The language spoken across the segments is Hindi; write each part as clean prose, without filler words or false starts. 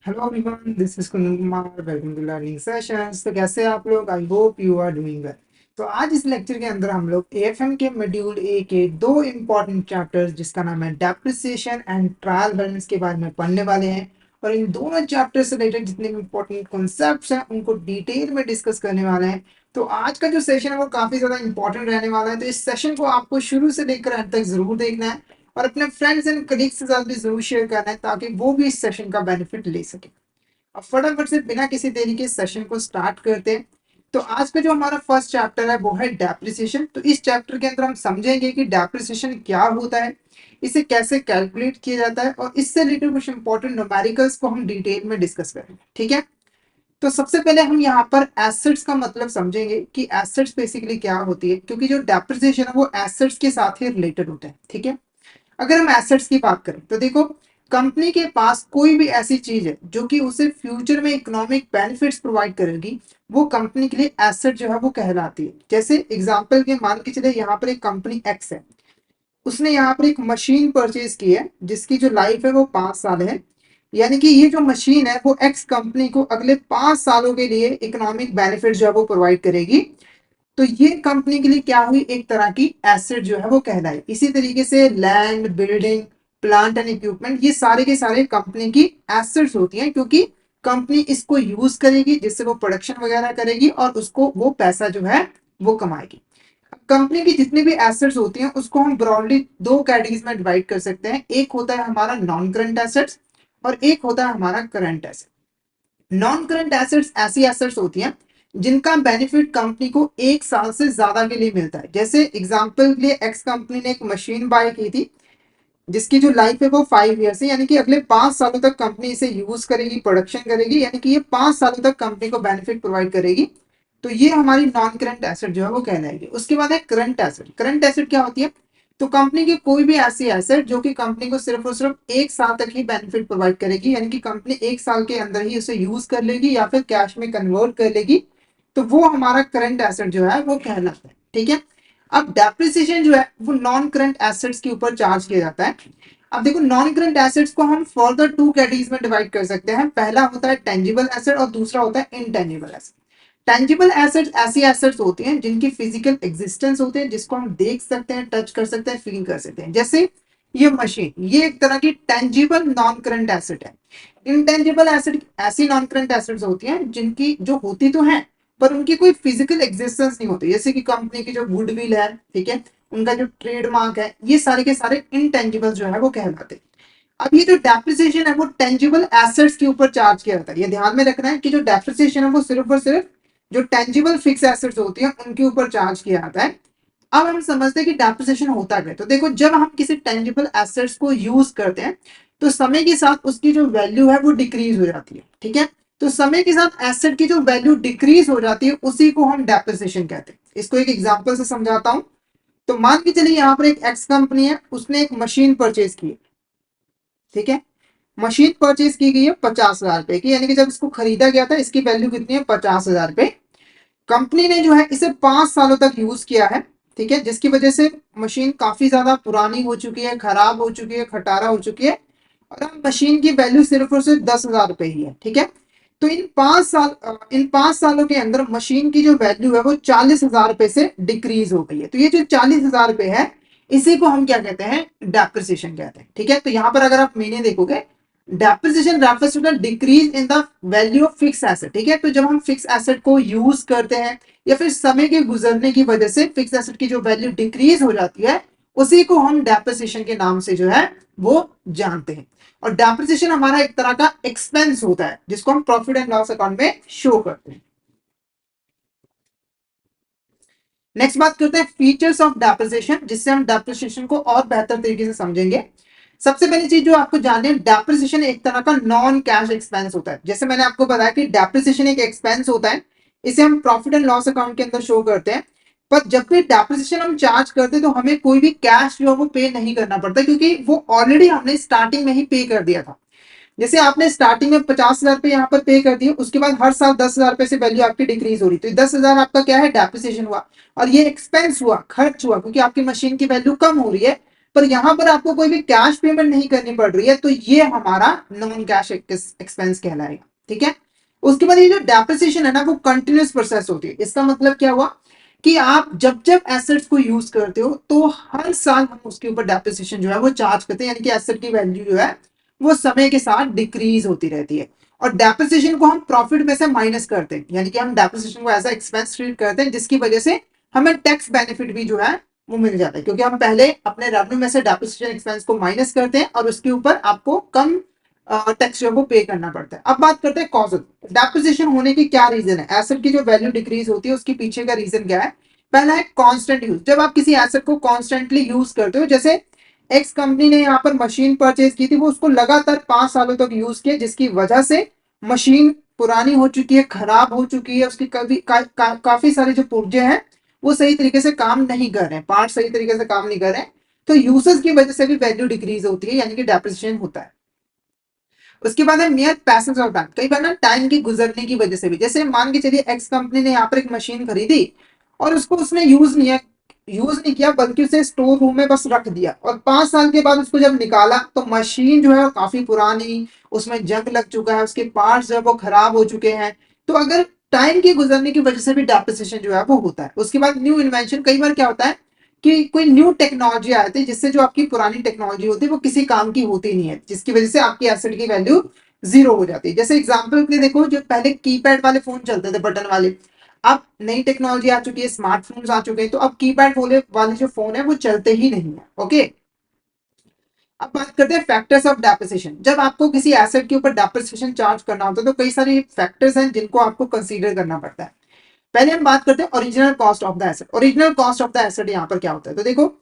Hello everyone, this is Kundan Kumar. Welcome to learning sessions. तो कैसे हैं आप लोग? I hope you are doing well. तो आज इस लेक्चर के अंदर हम लोग एएफएम के मॉड्यूल ए के दो इंपॉर्टेंट चैप्टर्स जिसका नाम है डेप्रिसिएशन एंड ट्रायल बैलेंस के बारे में पढ़ने वाले हैं। और इन दोनों चैप्टर से रिलेटेड जितने भी इंपॉर्टेंट कॉन्सेप्ट्स हैं उनको डिटेल में डिस्कस करने वाले हैं। तो आज का जो सेशन है वो काफी ज्यादा इंपॉर्टेंट रहने वाला है। तो इस सेशन को आपको शुरू से लेकर अंत तक जरूर देखना है और अपने फ्रेंड्स एंड कलीग्स के साथ भी जरूर शेयर करना है ताकि वो भी इस सेशन का बेनिफिट ले सके। अब फटाफट से बिना किसी देरी के सेशन को स्टार्ट करते हैं। तो आज का जो हमारा फर्स्ट चैप्टर है वो है डेप्रिसिएशन। तो इस चैप्टर के अंदर हम समझेंगे कि डेप्रिसिएशन क्या होता है, इसे कैसे कैलकुलेट किया जाता है और इससे रिलेटेड कुछ इंपॉर्टेंट न्यूमेरिकल्स को हम डिटेल में डिस्कस करेंगे। ठीक है। तो सबसे पहले हम यहाँ पर एसेट्स का मतलब समझेंगे कि एसेट्स बेसिकली क्या होती है, क्योंकि जो डेप्रिसिएशन है वो एसेट्स के साथ ही रिलेटेड होता है। ठीक है। अगर हम एसेट्स की बात करें तो देखो, कंपनी के पास कोई भी ऐसी चीज है जो कि उसे फ्यूचर में इकोनॉमिक बेनिफिट्स प्रोवाइड करेगी, वो कंपनी के लिए एसेट जो है वो कहलाती है। जैसे एग्जांपल के मान के चले, यहाँ पर एक कंपनी एक्स है, उसने यहाँ पर एक मशीन परचेज की है जिसकी जो लाइफ है वो 5 साल है। यानी कि ये जो मशीन है वो एक्स कंपनी को अगले 5 सालों के लिए इकोनॉमिक बेनिफिट जो है वो प्रोवाइड करेगी। तो ये कंपनी के लिए क्या हुई, एक तरह की एसेट जो है वो कहलाई। इसी तरीके से land, building, plant and equipment, ये सारे के सारे कंपनी की एसेट्स होती हैं, क्योंकि कंपनी इसको यूज करेगी जिससे वो प्रोडक्शन वगैरह करेगी और उसको वो पैसा जो है वो कमाएगी। कंपनी की जितनी भी एसेट्स होती हैं उसको हम ब्रॉडली दो कैटेगरीज में डिवाइड कर सकते हैं। एक होता है हमारा नॉन करंट एसेट्स और एक होता है हमारा current asset. Non current assets ऐसी एसेट्स होती हैं जिनका बेनिफिट कंपनी को 1 साल से ज्यादा के लिए मिलता है। जैसे एग्जांपल के लिए एक्स कंपनी ने एक मशीन बाय की थी जिसकी जो लाइफ है वो 5 ईयर्स है, यानी कि अगले 5 सालों तक कंपनी इसे यूज करेगी, प्रोडक्शन करेगी, यानी कि ये 5 सालों तक कंपनी को बेनिफिट प्रोवाइड करेगी। तो ये हमारी नॉन करंट एसेट जो है वो कहलाएगी। उसके बाद है करंट एसेट। करंट एसेट क्या होती है? तो कंपनी की कोई भी ऐसी एसेट जो कि कंपनी को सिर्फ और सिर्फ 1 साल तक ही बेनिफिट प्रोवाइड करेगी, यानी कि कंपनी 1 साल के अंदर ही उसे यूज कर लेगी या फिर कैश में कन्वर्ट कर लेगी, तो वो हमारा करंट एसेट जो है वो कहलाता है। ठीक है। अब डेप्रिसिएशन जो है वो नॉन करंट एसेट्स के ऊपर चार्ज किया जाता है। अब देखो, नॉन करंट एसेट्स को हम फर्दर टू कैटेगरीज में डिवाइड कर सकते हैं। पहला होता है टेंजिबल एसेट और दूसरा होता है इनटेंजिबल एसेट। टेंजिबल एसेट्स ऐसी एसेट्स होती हैं जिनकी फिजिकल एग्जिस्टेंस होते हैं, जिसको हम देख सकते हैं, टच कर सकते हैं, फील कर सकते हैं। जैसे ये मशीन, ये एक तरह की टेंजिबल नॉन करंट एसेट है। इनटेंजिबल एसेट ऐसी नॉन करंट एसेट्स होती हैं जिनकी जो होती तो है पर उनकी कोई फिजिकल एग्जिस्टेंस नहीं होती। जैसे कि कंपनी की जो गुडविल है, ठीक है, उनका जो ट्रेडमार्क है, ये सारे के सारे इनटेंजिबल जो है वो कहलाते हैं। अब ये जो डेप्रिसिएशन है वो टेंजिबल एसेट्स के ऊपर चार्ज किया जाता है। ये ध्यान में रखना है कि जो डेप्रिसिएशन है वो सिर्फ और सिर्फ जो टेंजिबल फिक्स एसेट्स होती हैं उनके ऊपर चार्ज किया जाता है। अब हम समझते हैं कि डेप्रिसिएशन होता क्या है। तो देखो, जब हम किसी टेंजिबल एसेट्स को यूज करते हैं तो समय के साथ उसकी जो वैल्यू है वो डिक्रीज हो जाती है। ठीक है। तो समय के साथ एसेट की जो वैल्यू डिक्रीज हो जाती है उसी को हम डेप्रिसिएशन कहते हैं। इसको एक एग्जांपल से समझाता हूं। तो मान के चलिए यहाँ पर एक एक्स कंपनी है, उसने एक मशीन परचेज की। ठीक है। मशीन परचेज की गई है 50,000 रुपए की, यानी कि जब इसको खरीदा गया था इसकी वैल्यू कितनी है, 50,000 रुपए। कंपनी ने जो है इसे 5 सालों तक यूज किया है। ठीक है। जिसकी वजह से मशीन काफी ज्यादा पुरानी हो चुकी है, खराब हो चुकी है, खटारा हो चुकी है और अब मशीन की वैल्यू सिर्फ और सिर्फ 10,000 रुपए ही है। ठीक है। तो इन 5 सालों के अंदर मशीन की जो वैल्यू है वो 40,000 रुपए से डिक्रीज हो गई है। तो ये जो 40,000 रुपए है इसी को हम क्या कहते हैं, डेप्रिसिएशन कहते हैं। ठीक है। तो यहाँ पर अगर आप मीनिंग देखोगे, depreciation refers to the decrease in the value of fix asset. ठीक है। तो जब हम फिक्स एसेट को यूज करते हैं या फिर समय के गुजरने की वजह से फिक्स एसेट की जो वैल्यू डिक्रीज हो जाती है उसी को हम डेप्रिसिएशन के नाम से जो है वो जानते हैं। और डेप्रिसिएशन हमारा एक तरह का एक्सपेंस होता है जिसको हम प्रॉफिट एंड लॉस अकाउंट में शो करते हैं। नेक्स्ट बात करते हैं फीचर्स ऑफ डेप्रिसिएशन, जिससे हम डेप्रिसिएशन को और बेहतर तरीके से समझेंगे। सबसे पहली चीज जो आपको जाननी है, डेप्रिसिएशन एक तरह का नॉन कैश एक्सपेंस होता है। जैसे मैंने आपको बताया कि डेप्रिसिएशन एक एक्सपेंस होता है, इसे हम प्रॉफिट एंड लॉस अकाउंट के अंदर शो करते हैं। पर जब भी डेप्रिसिएशन हम चार्ज करते हैं तो हमें कोई भी कैश जो है वो पे नहीं करना पड़ता, क्योंकि वो ऑलरेडी हमने स्टार्टिंग में ही पे कर दिया था। जैसे आपने स्टार्टिंग में 50,000 रुपए यहाँ पर पे कर दिए, उसके बाद हर साल 10,000 रुपए से वैल्यू आपकी डिक्रीज हो रही, तो 10,000 आपका क्या है, डेप्रिसिएशन हुआ। और ये एक्सपेंस हुआ, खर्च हुआ, क्योंकि आपकी मशीन की वैल्यू कम हो रही है। पर यहाँ पर आपको कोई भी कैश पेमेंट नहीं करनी पड़ रही है, तो ये हमारा नॉन कैश एक्सपेंस कहलाएगा। ठीक है, उसके बाद ये जो डेप्रिसिएशन है ना, वो कंटिन्यूस प्रोसेस होती है। इसका मतलब क्या हुआ कि आप जब जब एसेट्स को यूज करते हो तो हर साल हम उसके ऊपर डेप्रिसिएशन जो है वो चार्ज करते हैं, यानी कि एसेट की वैल्यू जो है वो समय के साथ डिक्रीज होती रहती है। और डेप्रिसिएशन को हम प्रॉफिट में से माइनस करते हैं, यानी कि हम डेप्रिसिएशन को ऐसा एक्सपेंस ट्रीट करते हैं जिसकी वजह से हमें टैक्स बेनिफिट भी जो है वो मिल जाता है, क्योंकि हम पहले अपने रेवेन्यू में से डेप्रिसिएशन एक्सपेंस को माइनस करते हैं और उसके ऊपर आपको कम टैक्स जो है वो पे करना पड़ता है। अब बात करते हैं कॉजेज। डेप्रिसिएशन होने की क्या रीजन है, एसेट की जो वैल्यू डिक्रीज होती है उसके पीछे का रीजन क्या है। पहला है कांस्टेंट यूज। जब आप किसी एसेट को कॉन्स्टेंटली यूज करते हो, जैसे एक्स कंपनी ने यहाँ पर मशीन परचेज की थी, वो उसको लगातार 5 सालों तक यूज किया, जिसकी वजह से मशीन पुरानी हो चुकी है, खराब हो चुकी है, उसकी काफी सारे जो पुर्जे हैं वो सही तरीके से काम नहीं कर रहे हैं, पार्ट सही तरीके से काम नहीं कर रहे हैं, तो यूसेज की वजह से भी वैल्यू डिक्रीज होती है, यानी कि डेप्रिसिएशन होता है। उसके बाद है मियर पैसेज ऑफ टाइम। कई बार ना टाइम के गुजरने की वजह से भी, जैसे मान के चलिए एक्स कंपनी ने यहाँ पर एक मशीन खरीदी और उसको उसने यूज नहीं किया, बल्कि उसे स्टोर रूम में बस रख दिया, और 5 साल के बाद उसको जब निकाला तो मशीन जो है वो काफी पुरानी, उसमें जंग लग चुका है, उसके पार्ट्स जो है वो खराब हो चुके हैं। तो अगर टाइम के गुजरने की वजह से भी डेप्रिसिएशन जो है वो होता है। उसके बाद न्यू इन्वेंशन। कई बार क्या होता है कि कोई न्यू टेक्नोलॉजी आती है जिससे जो आपकी पुरानी टेक्नोलॉजी होती है वो किसी काम की होती नहीं है, जिसकी वजह से आपकी एसेट की वैल्यू जीरो हो जाती है। जैसे एग्जांपल के लिए देखो, जो पहले कीपैड वाले फोन चलते थे बटन वाले, अब नई टेक्नोलॉजी आ चुकी है, स्मार्टफोन्स आ चुके हैं, तो अब कीपैड वाले जो फोन है वो चलते ही नहीं है। ओके, अब बात करते हैं फैक्टर्स ऑफ डेप्रिसिएशन। जब आपको किसी एसेट के ऊपर डेप्रिसिएशन चार्ज करना होता है तो कई सारे फैक्टर्स हैं जिनको आपको कंसीडर करना पड़ता है। पहले हम बात करते हैं original cost of the asset. Original cost of the asset यहाँ पर क्या होता है, तो देखो,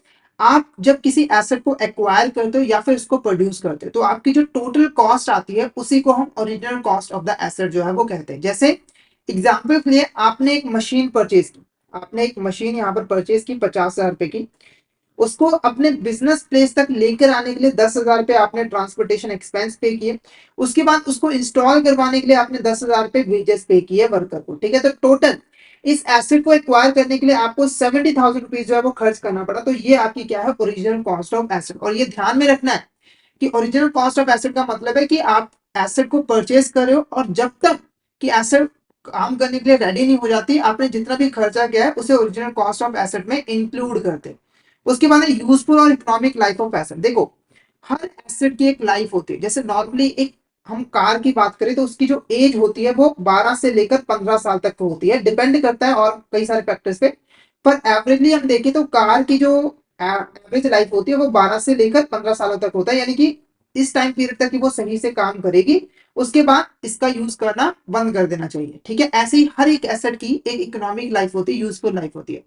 आप जब किसी एसेट को एक्वायर करते हो या फिर इसको प्रोड्यूस करते हो तो आपकी जो टोटल कॉस्ट आती है उसी को हम original cost of the asset जो है वो कहते हैं। जैसे एग्जाम्पल के लिए आपने एक मशीन परचेज की, आपने एक मशीन यहाँ पर परचेज की 50,000 रुपए की, उसको अपने बिजनेस प्लेस तक लेकर आने के लिए 10,000 रुपए आपने ट्रांसपोर्टेशन एक्सपेंस पे किए। उसके बाद उसको इंस्टॉल करवाने के लिए आपने 10,000 रुपए वेजेस पे किए वर्कर को। ठीक है, तो टोटल इस एसेट को एक्वायर करने के लिए आपको 70,000 रुपीज जो है वो खर्च करना पड़ा। तो ये आपकी क्या है, ओरिजिनल कॉस्ट ऑफ एसेट। और ये ध्यान में रखना है कि ओरिजिनल कॉस्ट ऑफ एसेट का मतलब है कि आप एसेट को परचेज कर रहे हो और जब तक कि एसेट काम करने के लिए रेडी नहीं हो जाती, आपने जितना भी खर्चा किया है उसे ओरिजिनल कॉस्ट ऑफ एसेट में इंक्लूड करते हैं। उसके बाद है यूजफुल और इकोनॉमिक लाइफ ऑफ एसेट। देखो, हर एसेट की एक लाइफ होती है। जैसे नॉर्मली एक हम कार की बात करें तो उसकी जो एज होती है वो 12 से लेकर 15 साल तक होती है, डिपेंड करता है और कई सारे फैक्टर्स पे। पर एवरेजली हम देखें तो कार की जो एवरेज लाइफ होती है वो 12 से लेकर 15 सालों तक होता है, यानी कि इस टाइम पीरियड तक कि वो सही से काम करेगी, उसके बाद इसका यूज करना बंद कर देना चाहिए। ठीक है, ऐसे ही हर एक एसेट की एक इकोनॉमिक लाइफ होती है, यूजफुल लाइफ होती है।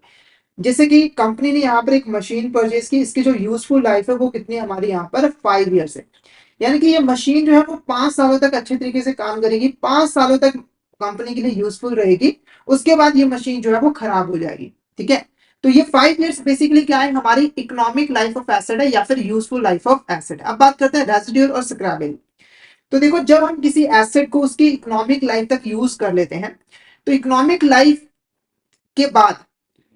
जैसे कि कंपनी ने यहाँ पर एक मशीन परचेज की, इसकी जो यूजफुल लाइफ है वो कितनी हमारी यहाँ पर 5 ईयर्स है, यानी कि ये मशीन जो है वो 5 सालों तक अच्छे तरीके से काम करेगी, 5 सालों तक कंपनी के लिए यूजफुल रहेगी, उसके बाद ये मशीन जो है वो खराब हो जाएगी। ठीक है, तो ये 5 ईयर्स बेसिकली क्या है, हमारी इकोनॉमिक लाइफ ऑफ एसेट है या फिर यूजफुल लाइफ ऑफ एसेट। अब बात करते हैं रेसिड्यूअल और स्क्रैपेज। तो देखो, जब हम किसी एसेट को उसकी इकोनॉमिक लाइफ तक यूज कर लेते हैं तो इकोनॉमिक लाइफ के बाद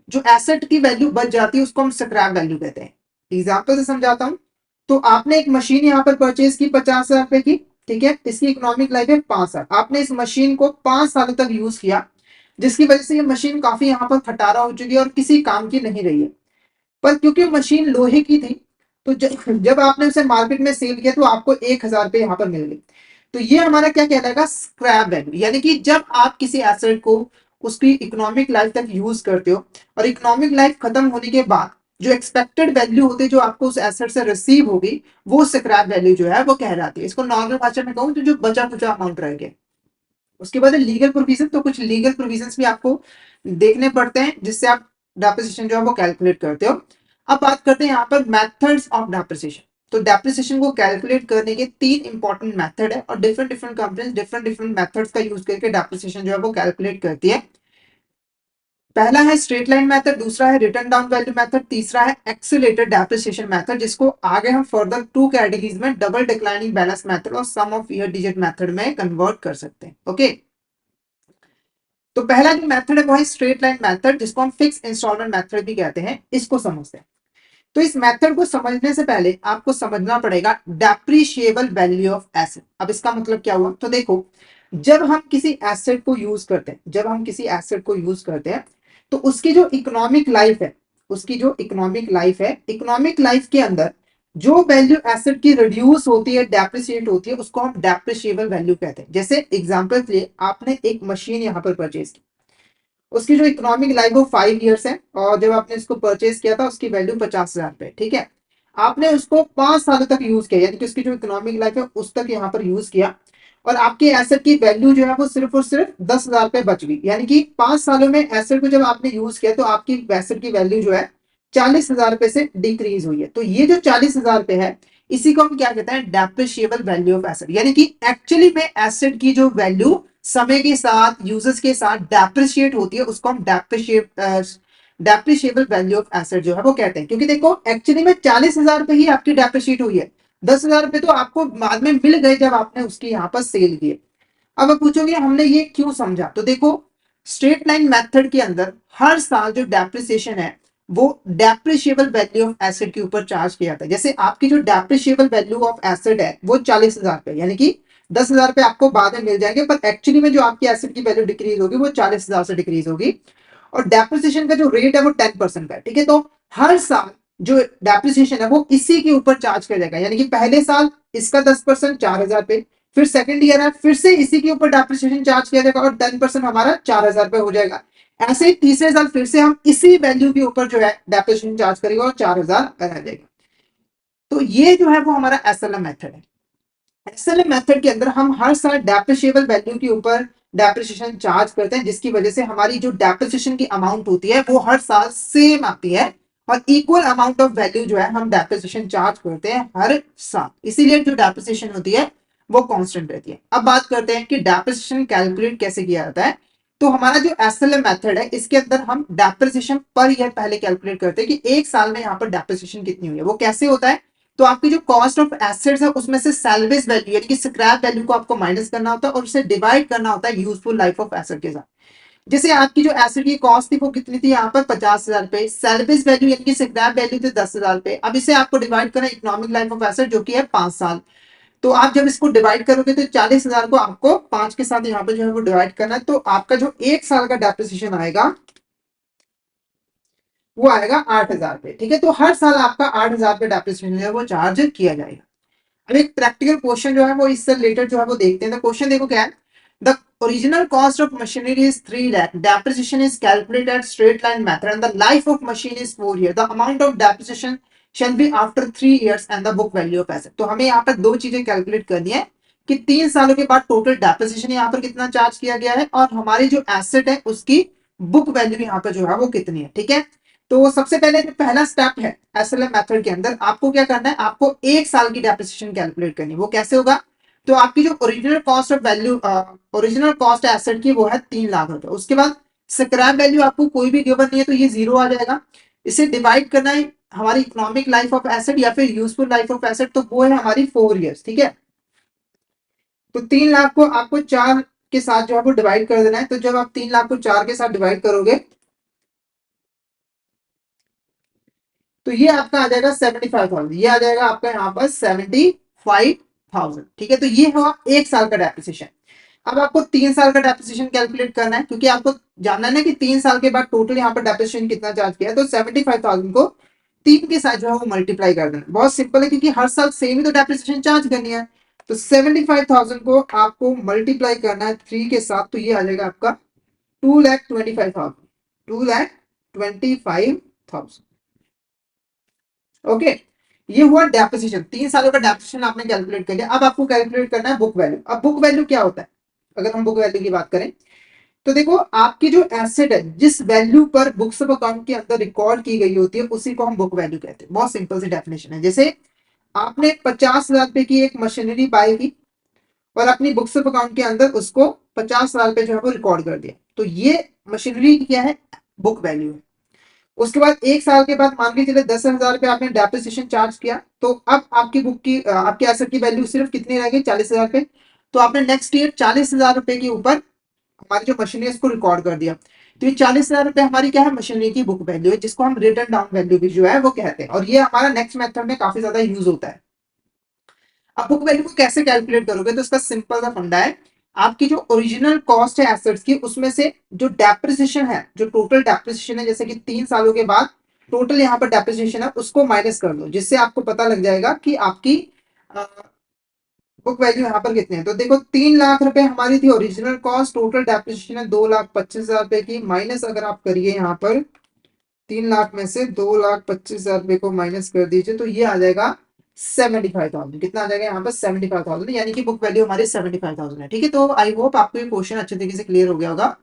जो एसेट की वैल्यू बच जाती है उसको हम स्क्रैप वैल्यू कहते हैं। एग्जाम्पल से समझाता हूं, तो आपने एक मशीन यहाँ पर परचेज की 50,000 रुपए की। ठीक है, इसकी इकोनॉमिक लाइफ है 5 साल। आपने इस मशीन को 5 सालों तक यूज किया, जिसकी वजह से ये मशीन काफी यहाँ पर खटारा हो चुकी है और किसी काम की नहीं रही है। पर क्योंकि मशीन लोहे की थी, तो जब आपने उसे मार्केट में सेल किया तो आपको 1,000 रुपए यहाँ पर मिल गए। तो ये हमारा क्या कहलाएगा, स्क्रैप वैल्यू। यानी कि जब आप किसी एसेट को उसकी इकोनॉमिक लाइफ तक यूज करते हो और इकोनॉमिक लाइफ खत्म होने के बाद जो एक्सपेक्टेड वैल्यू होती है जो आपको उस एसेट से रिसीव होगी, वो स्क्रैप वैल्यू जो है वो कहलाती है। इसको नॉर्मल भाषा में कहूँ तो जो बचा खुचा अमाउंट रह गया। उसके बाद लीगल प्रोविजन। तो कुछ लीगल प्रोविजन भी आपको देखने पड़ते हैं जिससे आप डेप्रिसिएशन जो है वो कैलकुलेट करते हो। अब बात करते हैं यहाँ पर मेथड्स ऑफ डेप्रिसिएशन। तो डेप्रिसिएशन को कैलकुलेट करने के 3 इंपॉर्टेंट मेथड है और different different companies different different methods का यूज करके डेप्रिसिएशन जो है वो कैलकुलेट करती है। पहला है स्ट्रेट लाइन मेथड, दूसरा है रिटर्न डाउन वैल्यू मेथड, तीसरा है एक्सीलरेटेड डेप्रिसिएशन मेथड, जिसको आगे हम फर्दर 2 कैटेगरीज में डबल डिक्लाइनिंग बैलेंस मेथड और सम ऑफ ईयर डिजिट मेथड में कन्वर्ट कर सकते हैं। ओके, तो पहला जो मेथड है वो है स्ट्रेट लाइन मेथड, जिसको हम फिक्स इंस्टॉलमेंट मेथड भी कहते हैं। इसको समझते हैं। तो इस मेथड को समझने से पहले आपको समझना पड़ेगा डेप्रिशिएबल वैल्यू ऑफ एसेट। अब इसका मतलब क्या हुआ, तो देखो, जब हम किसी एसेट को यूज करते हैं, जब हम किसी एसेट को यूज करते हैं, तो उसकी जो इकोनॉमिक लाइफ है, उसकी जो इकोनॉमिक लाइफ है, इकोनॉमिक लाइफ के अंदर जो वैल्यू एसेट की रिड्यूस होती है, डेप्रिशिएट होती है, उसको हम डेप्रिशिएबल वैल्यू कहते हैं। जैसे एग्जांपल के लिए आपने एक मशीन यहाँ पर परचेज की, उसकी जो इकोनॉमिक लाइफ वो 5 ईयर्स है, और जब आपने इसको परचेज किया था उसकी वैल्यू 50,000 रुपए, ठीक है। आपने उसको 5 सालों तक यूज किया, यानी कि उसकी जो इकोनॉमिक लाइफ है उस तक यहाँ पर यूज किया, और आपके एसेट की वैल्यू जो है वो सिर्फ और सिर्फ 10,000 रुपए बच गई। यानी कि 5 सालों में एसेट को जब आपने यूज किया तो आपकी एसेट की वैल्यू जो है 40,000 रुपए से डिक्रीज हुई है। तो ये जो 40,000 रुपए है, इसी को हम क्या कहते हैं, डेप्रिशिएबल वैल्यू ऑफ एसेट। यानी कि एक्चुअली में एसेट की जो वैल्यू समय के साथ, यूजर्स के साथ डेप्रिशिएट होती है, उसको हम डेप्रिशिएबल वैल्यू ऑफ एसेट जो है वो कहते हैं। क्योंकि देखो, एक्चुअली में 40,000 रुपए ही आपकी डेप्रिशिएट हुई है, 10,000 रुपए तो आपको बाद में मिल गए जब आपने उसकी यहाँ पर सेल किए। अब आप पूछोगे हमने ये क्यों समझा, तो देखो, स्ट्रेट लाइन मेथड के अंदर हर साल जो डेप्रिसिएशन है वो डेप्रिशिएबल वैल्यू ऑफ एसेट के ऊपर चार्ज किया जाता है। जैसे आपकी जो डेप्रिशिएबल वैल्यू ऑफ एसेट है वो 40,000 रुपए, यानी कि 10,000 रुपए आपको बाद में मिल जाएंगे, पर एक्चुअली में जो आपकी एसेट की वैल्यू डिक्रीज होगी वो 40,000 से डिक्रीज होगी। और डेप्रिसिएशन का जो रेट है वो 10% का है, ठीक है। तो हर साल जो डेप्रिसिएशन है वो इसी के ऊपर चार्ज किया जाएगा, यानी कि पहले साल इसका 10%, 4,000 रुपए, फिर सेकंड ईयर है, फिर से इसी के ऊपर डेप्रिसिएशन चार्ज किया जाएगा और 10% हमारा 4,000 रुपए हो जाएगा। ऐसे ही तीसरे साल फिर से हम इसी वैल्यू के ऊपर जो है डेप्रिसिएशन चार्ज करेंगे और 4,000 रह जाएगा। तो ये जो है वो हमारा एसएलएम मेथड है। एसएलएम मेथड के अंदर हम हर साल डेप्रिशिएबल वैल्यू के ऊपर डेप्रिसिएशन चार्ज करते हैं, जिसकी वजह से हमारी जो डेप्रिसिएशन की अमाउंट होती है वो हर साल सेम आती है, और इक्वल अमाउंट ऑफ वैल्यू जो है हम डेप्रिसिएशन चार्ज करते हैं हर साल, इसीलिए जो डेप्रिसिएशन होती है वो कांस्टेंट रहती है। अब बात करते हैं कि डेप्रिसिएशन कैलकुलेट कैसे किया जाता है। तो हमारा जो एसएलएम मेथड है इसके अंदर हम डेप्रिसिएशन पर ईयर पहले कैलकुलेट करते हैं कि एक साल में यहाँ पर डेप्रिसिएशन कितनी हुई है। वो कैसे होता है, तो आपकी जो कॉस्ट ऑफ एसेट्स है उसमें से सैल्वेज वैल्यू यानी कि स्क्रैप वैल्यू को आपको माइनस करना होता है और उसे डिवाइड करना होता है यूजफुल लाइफ ऑफ एसेट के साथ। जैसे आपकी जो एसेट की कॉस्ट थी वो कितनी थी, यहाँ पर 50,000 रुपए, सैल्वेज वैल्यू यानी कि स्क्रैप वैल्यू थे 10,000 रुपए। अब इसे आपको डिवाइड करना इकोनॉमिक लाइफ ऑफ एसेट जो कि है 5 साल। तो आप जब इसको डिवाइड करोगे तो 40,000 को आपको 5 के साथ यहाँ पर जो है वो डिवाइड करना है, तो आपका जो एक साल का डेप्रिसिएशन आएगा वो आएगा 8,000 रुपए, ठीक है। तो हर साल आपका 8,000 रुपए डेप्रिसिएशन जो है वो चार्ज किया जाएगा। अब एक प्रैक्टिकल क्वेश्चन जो है वो इससे रिलेटेड जो है वो देखते हैं। तो क्वेश्चन देखो क्या है, the original cost of machinery is 3 lakh, depreciation is calculated straight line method and the life of machine is 4 years, the amount of depreciation shall be after 3 years and the book value of asset. तो हमें यहाँ पर दो चीजें कैलकुलेट करनी है कि 3 सालों के बाद टोटल डेप्रिसिएशन यहाँ पर कितना चार्ज किया गया है और हमारी जो एसेट है उसकी बुक वैल्यू यहाँ पर जो है वो कितनी है, ठीक है। तो सबसे पहले जो पहला स्टेप है एसएलएम मेथड के अंदर, आपको क्या करना है, आपको एक साल की डेप्रिसिएशन कैलकुलेट करनी है। वो कैसे होगा, तो आपकी जो original cost of value, original cost asset की वो है 3 लाख रुपए। उसके बाद स्क्रैप वैल्यू आपको कोई भी गिवन नहीं है तो ये जीरो आ जाएगा। इसे डिवाइड करना है हमारी इकोनॉमिक लाइफ ऑफ एसेट या फिर यूजफुल लाइफ ऑफ एसेट, तो वो है हमारी 4 years, ठीक है। तो 3 लाख को आपको 4 के साथ जो है वो डिवाइड कर देना है। तो जब आप 3 लाख को 4 के साथ डिवाइड करोगे तो ये आपका आ जाएगा 75,000, ये आ जाएगा आपका यहाँ पर 75,000, ठीक है। तो ये हुआ एक साल का डेप्रिसिएशन। अब आपको 3 साल का डेप्रिसिएशन कैलकुलेट करना है, क्योंकि आपको जानना है ना कि 3 साल के बाद टोटल यहाँ पर डेप्रिसिएशन कितना चार्ज किया है। तो 75,000 को 3 के साथ जो है वो मल्टीप्लाई कर देना, बहुत सिंपल है क्योंकि हर साल सेम ही तो डेप्रिसिएशन चार्ज करनी है। तो 75,000 को आपको मल्टीप्लाई करना है 3 के साथ, तो ये आ जाएगा आपका 2,25,000, 2,25,000। ओके, ये हुआ डेप्रिसिएशन। 3 सालों का डेप्रिसिएशन आपने कैलकुलेट कर लिया। अब आपको कैलकुलेट करना है बुक वैल्यू। अब बुक वैल्यू क्या होता है, अगर हम बुक वैल्यू की बात करें तो देखो, आपकी जो एसेट है जिस वैल्यू पर बुक्स ऑफ अकाउंट के अंदर रिकॉर्ड की गई होती है उसी को हम बुक वैल्यू कहते हैं। बहुत सिंपल सी डेफिनेशन है। जैसे आपने 50,000 रुपए की एक मशीनरी बाय की और अपनी बुक्स ऑफ अकाउंट के अंदर उसको 50,000 रुपए जो है वो रिकॉर्ड कर दिया, तो ये मशीनरी की क्या है, बुक वैल्यू है। उसके बाद एक साल के बाद मान के चले 10,000 रुपए आपने डेप्रिसिएशन चार्ज किया, तो अब आपकी बुक की आपके एसेट की वैल्यू सिर्फ कितनी रह गई, 40,000 रुपए। तो आपने नेक्स्ट ईयर 40,000 रुपए के ऊपर हमारी जो मशीन है इसको रिकॉर्ड कर दिया। तो ये 40,000 रुपए हमारी क्या है, मशीनरी की बुक वैल्यू है, जिसको हम रिटर्न डाउन वैल्यू भी जो है वो कहते हैं, और ये हमारा नेक्स्ट मेथड में काफी ज्यादा यूज होता है। अब बुक वैल्यू को कैसे कैलकुलेट करोगे, तो इसका सिंपल सा फंडा है, आपकी जो ओरिजिनल कॉस्ट है एसेट्स की, उसमें से जो डेप्रिसिएशन है, जो टोटल डेप्रिसिएशन है, जैसे कि 3 सालों के बाद टोटल यहाँ पर डेप्रिसिएशन है, उसको माइनस कर दो, जिससे आपको पता लग जाएगा कि आपकी बुक वैल्यू यहाँ पर कितने हैं। तो देखो 3 लाख रुपए हमारी थी ओरिजिनल कॉस्ट, टोटल डेप्रिसिएशन है 2,25,000 रुपए की, माइनस अगर आप करिए यहाँ पर 3 लाख में से 2,25,000 रुपए को माइनस कर दीजिए, तो ये आ जाएगा 75,000। कितना आ जाएगा यहाँ पर, 75,000, यानी कि बुक वैल्यू हमारी 75,000 है। ठीक है, तो आई होप आपको ये क्वेश्चन अच्छे तरीके से क्लियर हो गया होगा।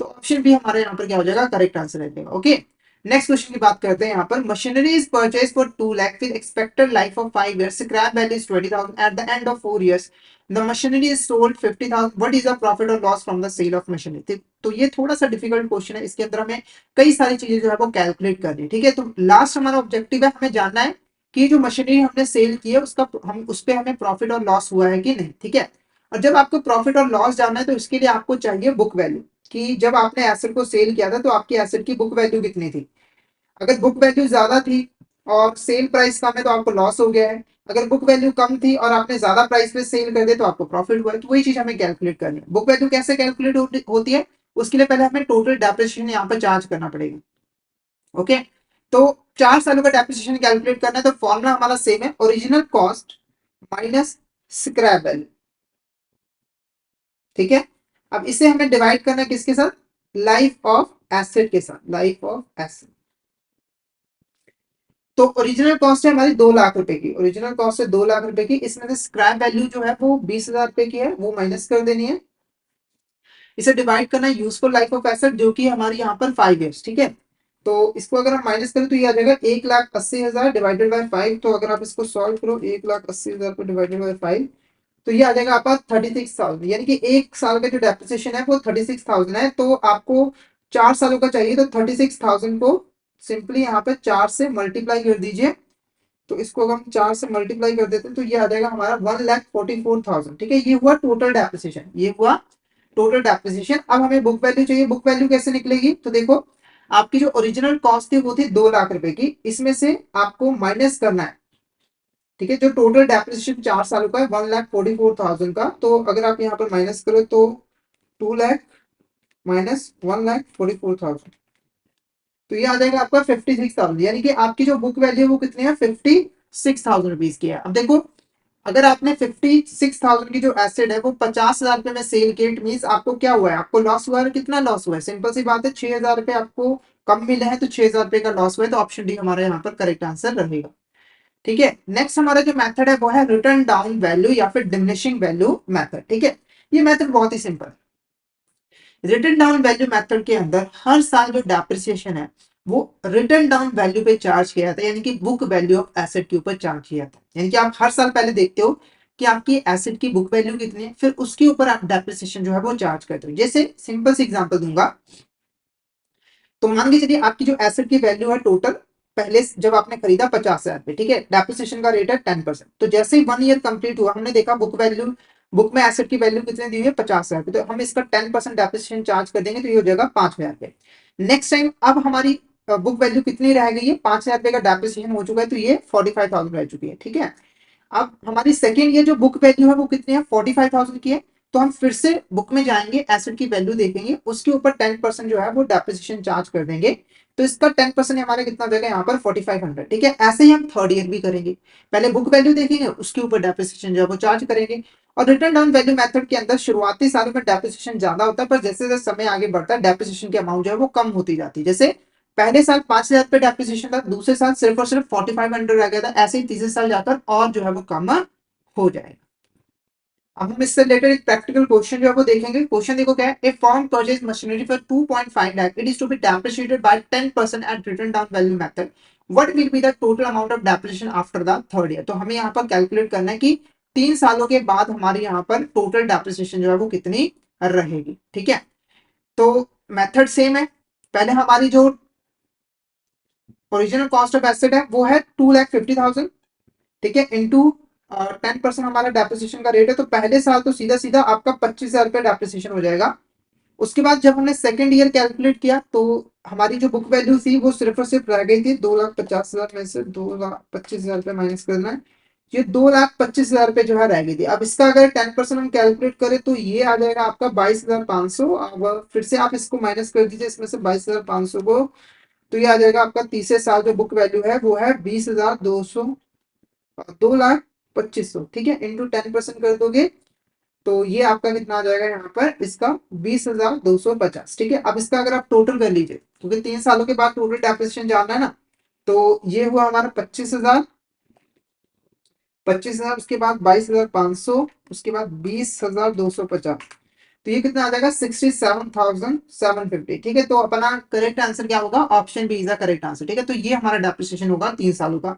तो ऑप्शन बी हमारे यहाँ पर क्या हो जाएगा, करेक्ट आंसर है। ओके, नेक्स्ट क्वेश्चन की बात करते हैं। यहाँ पर machinery is purchase for 2 lakh with expected life of 5 years, scrap value is 20,000 at the end of 4 years, the machinery is sold 50,000, what is the profit और loss from the sale of machinery. तो ये थोड़ा सा डिफिकल्ट क्वेश्चन है, इसके अंदर हमें कई सारी चीजें जो है वो कैलकुलेट करनी है। ठीक है, तो लास्ट हमारा ऑब्जेक्टिव है, हमें जानना है कि जो मशीनरी हमने सेल की है उसका हम उस पर हमें प्रॉफिट और लॉस हुआ है कि नहीं। ठीक है, और जब आपको प्रॉफिट और लॉस जानना है तो इसके लिए आपको चाहिए बुक वैल्यू, कि जब आपने एसेट को सेल किया था तो आपकी एसेट की बुक वैल्यू कितनी थी। अगर बुक वैल्यू ज्यादा थी और सेल प्राइस कम है तो आपको लॉस हो गया है, अगर बुक वैल्यू कम थी और आपने ज्यादा प्राइस पे सेल कर दिया तो आपको प्रॉफिट हुआ है। तो वही चीज हमें कैलकुलेट करनी है। बुक वैल्यू कैसे कैलकुलेट होती है, उसके लिए पहले हमें टोटल डेप्रिसिएशन यहाँ पर चार्ज करना पड़ेगा। ओके, तो 4 सालों का डेप्रिसिएशन कैलकुलेट करना है, तो फॉर्मूला हमारा सेम है, original cost minus scrap value. ठीक है, अब इसे हमें डिवाइड करना है किसके साथ, लाइफ ऑफ एसेट के साथ, लाइफ ऑफ एसेट। तो ओरिजिनल कॉस्ट है हमारी 2 लाख रुपए की, ओरिजिनल कॉस्ट है 2 लाख रुपए की, इसमें से स्क्रैप वैल्यू जो है वो 20,000 रुपए की है, वो माइनस कर देनी है। इसे डिवाइड करना है यूजफुल लाइफ ऑफ एसेट, जो कि हमारी यहाँ पर 5 years। ठीक है, तो इसको अगर हम माइनस करें तो ये आ जाएगा 1,80,000 डिवाइडेड बाय 5। तो अगर आप इसको सॉल्व करो 1,80,000 को डिवाइडेड बाय 5, तो ये आ जाएगा आपका 36,000, यानी कि 1 साल का जो डेप्रिसिएशन है वो 36,000 है। तो आपको 4 सालों का चाहिए, तो 36,000 को सिंपली यहाँ पे 4 से मल्टीप्लाई कर दीजिए। तो इसको अगर हम 4 से मल्टीप्लाई कर देते हैं तो ये आ जाएगा हमारा 1,44,000। ठीक है, ये हुआ टोटल डेप्रिसिएशन, ये हुआ टोटल डेप्रिसिएशन। अब हमें बुक वैल्यू चाहिए, बुक वैल्यू कैसे निकलेगी, तो देखो आपकी जो ओरिजिनल कॉस्ट थी वो थी 2 लाख रुपए की, इसमें से आपको माइनस करना है। ठीक है, जो टोटल डेप्रिसिएशन 4 सालों का है 1,44,000 का, तो अगर आप यहाँ पर माइनस करो तो 2 लाख माइनस 1,44,000, तो ये आ जाएगा आपका 56,000, यानी कि आपकी जो बुक वैल्यू है वो कितनी है, 56,000 रुपीज की है। अब देखो अगर आपने 56,000 की जो एसेट है वो 50,000 रुपए में सेल की, इट मीन आपको क्या हुआ है, आपको लॉस हुआ है। कितना लॉस हुआ है, सिंपल सी बात है, 6,000 रुपए आपको कम मिले हैं, तो 6,000 रुपए का लॉस हुआ है, तो ऑप्शन डी हमारे यहाँ पर करेक्ट आंसर रहेगा। ठीक है, नेक्स्ट हमारा जो मेथड है वो है रिटर्न डाउन वैल्यू या फिर डिमिनिशिंग वैल्यू मेथड। ठीक है, ये मेथड बहुत ही सिंपल है। रिटर्न डाउन वैल्यू मेथड के अंदर हर साल जो डेप्रिसिएशन है वो रिटर्न डाउन वैल्यू पे चार्ज किया जाता है, यानी कि बुक वैल्यू ऑफ एसेट के ऊपर चार्ज किया जाता है। यानी कि आप हर साल पहले देखते हो कि आपकी एसेट की बुक वैल्यू कितनी है, फिर उसके ऊपर आप डेप्रिसिएशन जो है वो चार्ज करते हो। जैसे सिंपल सी एग्जांपल दूंगा, तो मान के चलिए आपकी जो एसेट की वैल्यू है टोटल, पहले जब आपने खरीदा 50,000 पे, ठीक है, डेप्रिसिएशन का रेट है 10%। तो जैसे ही 1 ईयर कंप्लीट हुआ, हमने देखा बुक वैल्यू, बुक में एसेट की वैल्यू कितनी दी हुई है, 50,000 पे, तो हम इसका 10% डेप्रिसिएशन चार्ज कर देंगे, तो ये हो जाएगा 5,000 पे। नेक्स्ट टाइम अब हमारी बुक वैल्यू कितनी रह गई है, 5,000 रुपए का डेप्रिसिएशन हो चुका है, तो ये 45,000 रह चुकी है। ठीक है, अब हमारी सेकेंड ईयर जो बुक वैल्यू है वो कितनी है, 45,000 की है। तो हम फिर से बुक में जाएंगे, एसेट की वैल्यू देखेंगे, उसके ऊपर 10% जो है वो डेप्रिसिएशन चार्ज कर देंगे, तो इसका 10% हमारा कितना हो जाएगा यहाँ पर 4,500। ठीक है, ऐसे ही हम थर्ड ईयर भी करेंगे, पहले बुक वैल्यू देखेंगे, उसके ऊपर डेप्रिसिएशन जो है वो चार्ज करेंगे। और रिटर्न डाउन वैल्यू मेथड के अंदर शुरुआती सालों में डेप्रिसिएशन ज्यादा होता है, पर जैसे जैसे समय आगे बढ़ता है डेप्रिसिएशन की अमाउंट जो है वो कम होती जाती है। जैसे पहले साल 5,000 पे डेप्रिसिएशन था, दूसरे साल सिर्फ और सिर्फ 4,500 रह गया था, ऐसे ही तीसरे साल जाकर और जो है वो कम हो जाएगा। अब हम इससे रिलेटेड एक प्रैक्टिकल क्वेश्चन जो है वो देखेंगे। क्वेश्चन देखो क्या है, a firm purchase machinery for 2.5 lakh, it is to be depreciated by 10% at written down value method, what will be the total amount of depreciation after the third year. तो हमें यहाँ पर कैलकुलेट करना है कि 3 सालों के बाद हमारी यहाँ पर टोटल डेप्रिसिएशन जो है वो कितनी रहेगी। ठीक है, तो मेथड सेम है, पहले हमारी जो ओरिजिनल कॉस्ट ऑफ एसेट है वो है 2,50,000। ठीक है, इंटू 10% हमारा डेप्रिसिएशन का रेट है, तो पहले साल तो सीधा सीधा आपका 25,000 रुपया डेप्रिसिएशन हो जाएगा। उसके बाद जब हमने सेकेंड ईयर कैलकुलेट किया तो हमारी जो बुक वैल्यू थी वो सिर्फ और सिर्फ रह गई थी 2,50,000 में से 2,25,000 रुपये माइनस करना है। ये 2,25,000 रुपये जो है रह गई थी। अब इसका अगर 10% हम कैलकुलेट करें तो ये आ जाएगा आपका 22,500। अब फिर से आप इसको माइनस कर दीजिए इसमें से 22,500 को, तो ये आ जाएगा आपका तीसरे साल जो बुक वैल्यू है वो है 20,200, 2,25,000। ठीक है, इंटू 10% कर दोगे तो ये आपका कितना आ जाएगा यहाँ पर इसका 20,250। ठीक है, अब इसका अगर आप टोटल कर लीजिए क्योंकि 3 सालों के बाद टोटल डेप्रिसिएशन जानना है ना, तो ये हुआ हमारा 25,000, 25,000 उसके बाद 22,500, उसके बाद 20,250। तो ये कितना आ जाएगा 67,750। ठीक है, तो अपना करेक्ट आंसर क्या होगा, option B is the correct answer. ठीक है, तो ये हमारा डेप्रिसिएशन होगा 3 सालों का।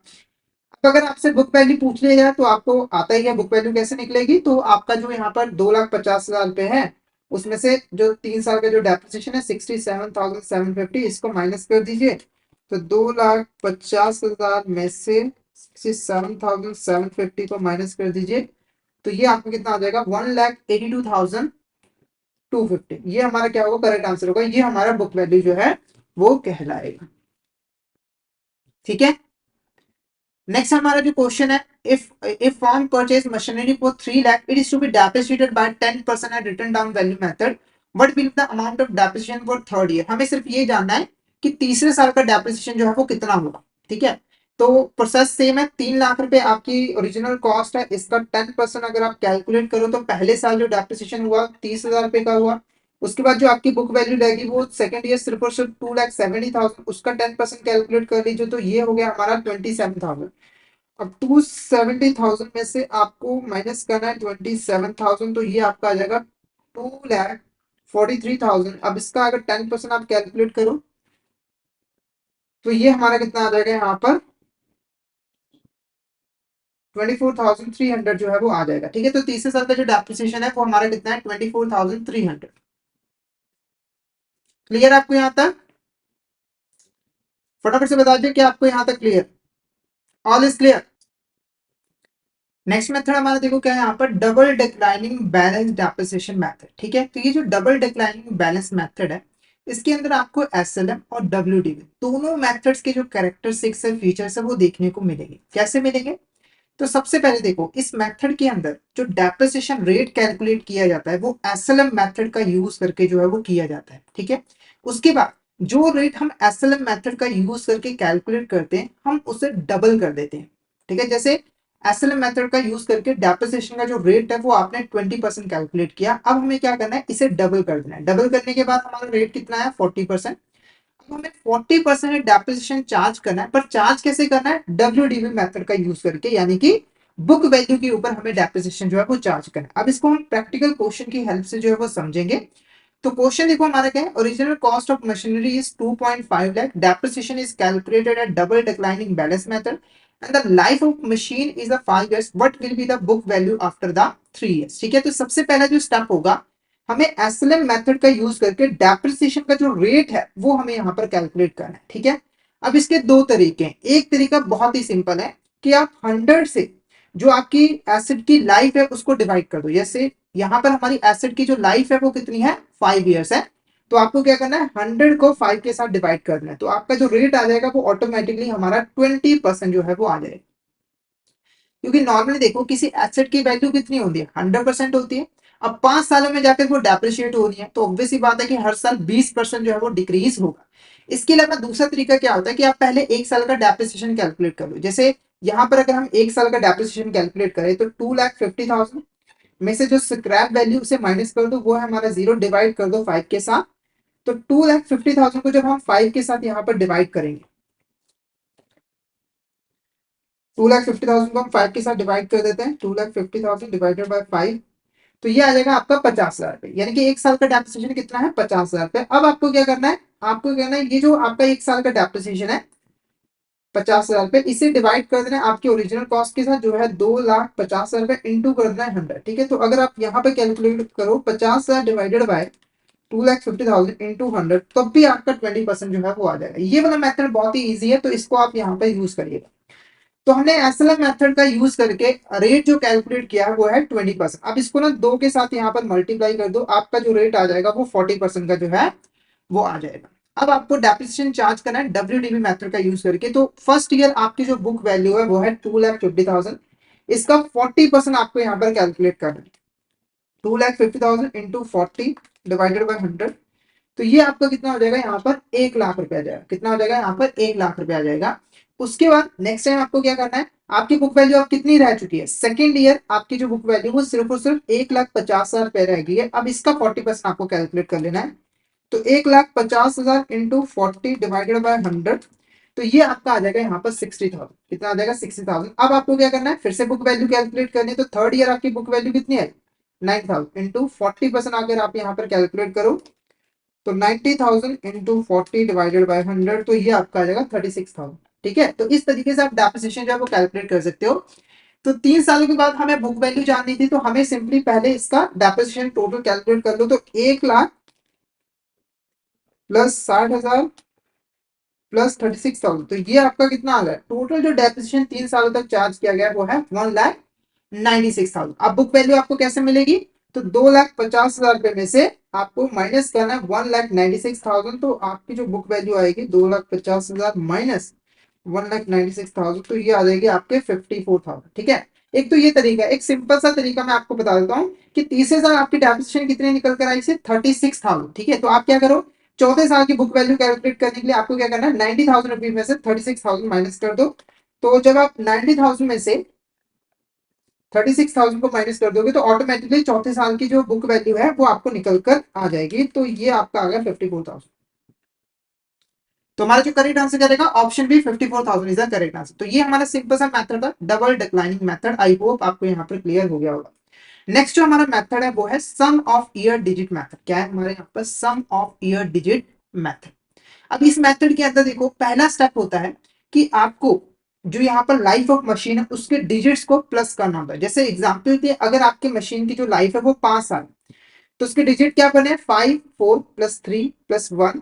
अब अगर आपसे बुक वैल्यू पूछ लिया जाए तो आपको आता ही है बुक वैल्यू कैसे निकलेगी। तो आपका जो यहाँ पर 2,50,000 रुपए है उसमें से जो 3 साल का जो डेप्रिसिएशन है 67,750, इसको माइनस कर दीजिए। तो 2,50,000 में से 67,750 को माइनस कर दीजिए तो ये आपको कितना आ जाएगा 1,82,250। ये हमारा क्या होगा करेक्ट आंसर होगा, ये हमारा बुक वैल्यू जो है वो कहलाएगा। ठीक है, नेक्स्ट हमारा जो क्वेश्चन है, if firm purchase machinery for 3 lakh it is to be depreciated by 10% at written down value method, what will the amount of depreciation for third year. हमें सिर्फ ये जानना है कि तीसरे साल का डेप्रिसिएशन जो है वो कितना होगा। ठीक है, तो प्रोसेस सेम है, 3 लाख रुपए आपकी ओरिजिनल कॉस्ट है, इसका 10% अगर आप कैलकुलेट करो तो पहले साल जो डेप्रिसिएशन हुआ 30,000 रुपए का हुआ। उसके बाद जो आपकी बुक वैल्यू रहेगी वो सेकंड ईयर सिर्फ और सिर्फ 2,70,000, उसका 10% कैलकुलेट कर लीजिए तो ये हो गया हमारा 27,000। अब 270,000 में से आपको माइनस करना है 27,000, तो ये आपका आ जाएगा 2,43,000। अब इसका अगर 10% आप कैलकुलेट करो तो ये हमारा कितना आ जाएगा यहाँ पर 24,300 जो है वो आ जाएगा। ठीक है, तो तीसरे साल का जो डेप्रिसिएशन है वो हमारा कितना है 24,300। क्लियर आपको यहाँ तक, फटाफट से बता दीजिए कि आपको यहाँ तक clear, all is clear. Next method हमारा देखो क्या है यहाँ पर, double declining balance depreciation method. ठीक है, तो ये जो डबल डिक्लाइनिंग बैलेंस मेथड है इसके अंदर आपको एसएलएम और डब्ल्यूडीवी दोनों मेथड्स के जो कैरेक्टरिस्टिक्स है फीचर्स है वो देखने को मिलेंगे। कैसे मिलेंगे, तो सबसे पहले देखो इस मेथड के अंदर जो डेप्रिसिएशन रेट कैलकुलेट किया जाता है वो एसएलएम मेथड का यूज करके जो है वो किया जाता है। ठीक है, उसके बाद जो रेट हम एसएलएम मेथड का यूज करके कैलकुलेट करते हैं हम उसे डबल कर देते हैं। ठीक है, जैसे एसएलएम मेथड का यूज करके डेप्रिसिएशन का जो रेट है वो आपने 20% कैलकुलेट किया, अब हमें क्या करना है इसे डबल कर देना है। डबल करने के बाद हमारा रेट कितना है 40%। अब हमें 40% डेप्रिसिएशन चार्ज करना है, पर चार्ज कैसे करना है डब्ल्यूडीवी मेथड का यूज करके, यानी कि बुक वैल्यू के ऊपर हमें डेप्रिसिएशन जो है वो चार्ज करना है। अब इसको हम प्रैक्टिकल क्वेश्चन की हेल्प से जो है वो समझेंगे। तो क्वेश्चन देखो हमारा क्या है, original cost of machinery is 2.5 lakh, depreciation is calculated at double declining balance method and the life of machine is 5 years, what will be the book value after the 3 years। ठीक है, तो सबसे पहला जो स्टेप होगा हमें एसएलएम मेथड का यूज करके डेप्रिसिएशन का जो रेट है वो हमें यहाँ पर कैलकुलेट करना है। ठीक है, अब इसके दो तरीके हैं, एक तरीका बहुत ही सिंपल है कि आप 100 से जो आपकी एसिड की लाइफ है उसको डिवाइड कर दो। जैसे यहाँ पर हमारी एसिड की जो लाइफ है वो कितनी है 5 years है, तो आपको क्या करना है 100 को 5 के साथ डिवाइड करना है, तो आपका जो रेट आ जाएगा वो ऑटोमेटिकली हमारा 20% जो है वो आ जाएगा। क्योंकि नॉर्मली देखो किसी एसेट की वैल्यू कितनी होती है 100% होती है। अब 5 सालों में जाकर वो डेप्रिशिएट हो रही है तो ऑब्वियस ही बात है कि हर साल 20% जो है वो डिक्रीज होगा। इसके अलावा दूसरा तरीका क्या होता है कि आप पहले 1 साल का डेप्रिसिएशन कैलकुलेट कर लो। जैसे यहाँ पर अगर हम 1 साल का डेप्रिसिएशन कैलकुलेट करें तो 2,50,000 में से जो स्क्रैप वैल्यू से माइनस कर दो वो है हमारा 0, डिवाइड कर दो 5 के साथ। तो 2,50,000 को जब हम 5 के साथ यहाँ पर डिवाइड करेंगे, 2,50,000 को हम 5 के साथ डिवाइड कर देते हैं, 2,50,000 डिवाइडेड बाय 5, तो ये आ जाएगा आपका 50,000 रुपए, यानी कि 1 साल का डेप्रिसिएशन कितना है 50,000 रुपए। अब आपको क्या करना है, आपको कहना है ये जो आपका 1 साल का डेप्रिसिएशन है 50,000 रुपए, इसे डिवाइड कर देना है आपके ओरिजिनल कॉस्ट के साथ जो है 2,50,000 रुपए, इंटू कर देना है 100। ठीक है, तो अगर आप यहाँ पे कैलकुलेट करो 50,000 डिवाइडेड बाय 2,50,000 इंटू 100, तब भी आपका 20% जो है वो आ जाएगा। ये वाला मेथड बहुत ही ईजी है तो इसको आप यहाँ पे यूज करिएगा। तो हमने एसएलएम मेथड का यूज करके रेट जो कैलकुलेट किया है वो है 20%। अब इसको ना 2 के साथ यहाँ पर मल्टीप्लाई कर दो, आपका जो रेट आ जाएगा वो 40% का जो है वो आ जाएगा। अब आपको डेप्रिसिएशन चार्ज करना है डब्ल्यूडीबी मेथड का यूज करके। तो फर्स्ट ईयर आपकी जो बुक वैल्यू है वो है 2,50,000, इसका 40% आपको यहाँ पर कैलकुलेट करना है। 2,50,000 इंटू 40 डिवाइडेड बाई 100, तो ये आपका कितना हो जाएगा यहाँ पर 1 लाख रुपया आ जाएगा। कितना हो जाएगा यहाँ पर 1 लाख रुपया आ जाएगा। उसके बाद नेक्स्ट टाइम आपको क्या करना है, आपकी बुक वैल्यू अब कितनी रह चुकी है, सेकंड ईयर आपकी जो बुक वैल्यू वो सिर्फ और सिर्फ 1,50,000 रुपए रह गई है। अब इसका 40% आपको कैलकुलेट कर लेना है। तो 1,50,000 इंटू 40 डिवाइडेड बाय 100, तो ये आपका आ जाएगा यहाँ पर 60,000। कितना आ जाएगा 60,000। अब आपको क्या करना है, फिर से बुक वैल्यू कैलकुलेट करनी है। तो थर्ड ईयर आपकी बुक वैल्यू कितनी है, 9,000 इंटू 40% अगर आप यहाँ पर कैलकुलेट करो तो 90,000 इंटू 40 डिवाइडेड बाय 100, तो ये आपका आ जाएगा 36,000। ठीक है, तो इस तरीके से आप डेप्रिसिएशन जो है वो कैलकुलेट कर सकते हो। तो 3 सालों के बाद हमें बुक वैल्यू जाननी थी, तो हमें सिंपली पहले इसका डेप्रिसिएशन टोटल कैलकुलेट कर लो। तो 1 लाख प्लस 60,000 प्लस 36,000, तो ये आपका कितना आ गया, टोटल जो डेप्रिसिएशन 3 सालों तक चार्ज किया गया वो है 1,96,000। अब बुक वैल्यू आपको कैसे मिलेगी, तो 2,50,000 रुपए में से आपको माइनस करना है 1,96,000। तो आपकी जो बुक वैल्यू आएगी 2,50,000 माइनस 1,96,000, तो ये आ जाएगी आपके 54,000। ठीक है, एक तो ये तरीका, एक सिंपल सा तरीका मैं आपको बता देता हूँ कि तीसरे साल आपकी डेप्रिसिएशन कितने निकल कर आई से 36,000। ठीक है, तो आप क्या करो, चौथे साल की बुक वैल्यू कैलकुलेट करने के लिए आपको क्या करना है, 90,000 रुपीज में से 36,000 माइनस कर दो। तो जब आप 90,000 में से 36,000 को माइनस कर दोगे तो ऑटोमेटिकली चौथे साल की जो बुक वैल्यू है वो आपको निकल कर आ जाएगी। तो ये आपका आ गया 54,000। तो हमारा जो करेक्ट आंसर करेगा option B 54,000 is the correct answer. तो ये हमारा सिंपल सा मेथड था, double declining method. I hope आपको यहाँ पर क्लियर हो गया होगा। नेक्स्ट जो हमारा मेथड है वो है सम ऑफ ईयर डिजिट मेथड। क्या है हमारे यहाँ पर, सम ऑफ ईयर डिजिट मेथड। अब इस मेथड के अंदर देखो, पहला स्टेप होता है कि आपको जो यहाँ पर लाइफ ऑफ मशीन है उसके डिजिट्स को प्लस करना होता है। जैसे एग्जांपल के, अगर आपके मशीन की जो लाइफ है वो 5 साल, तो उसके डिजिट क्या बने, 5 4 प्लस 3 प्लस 1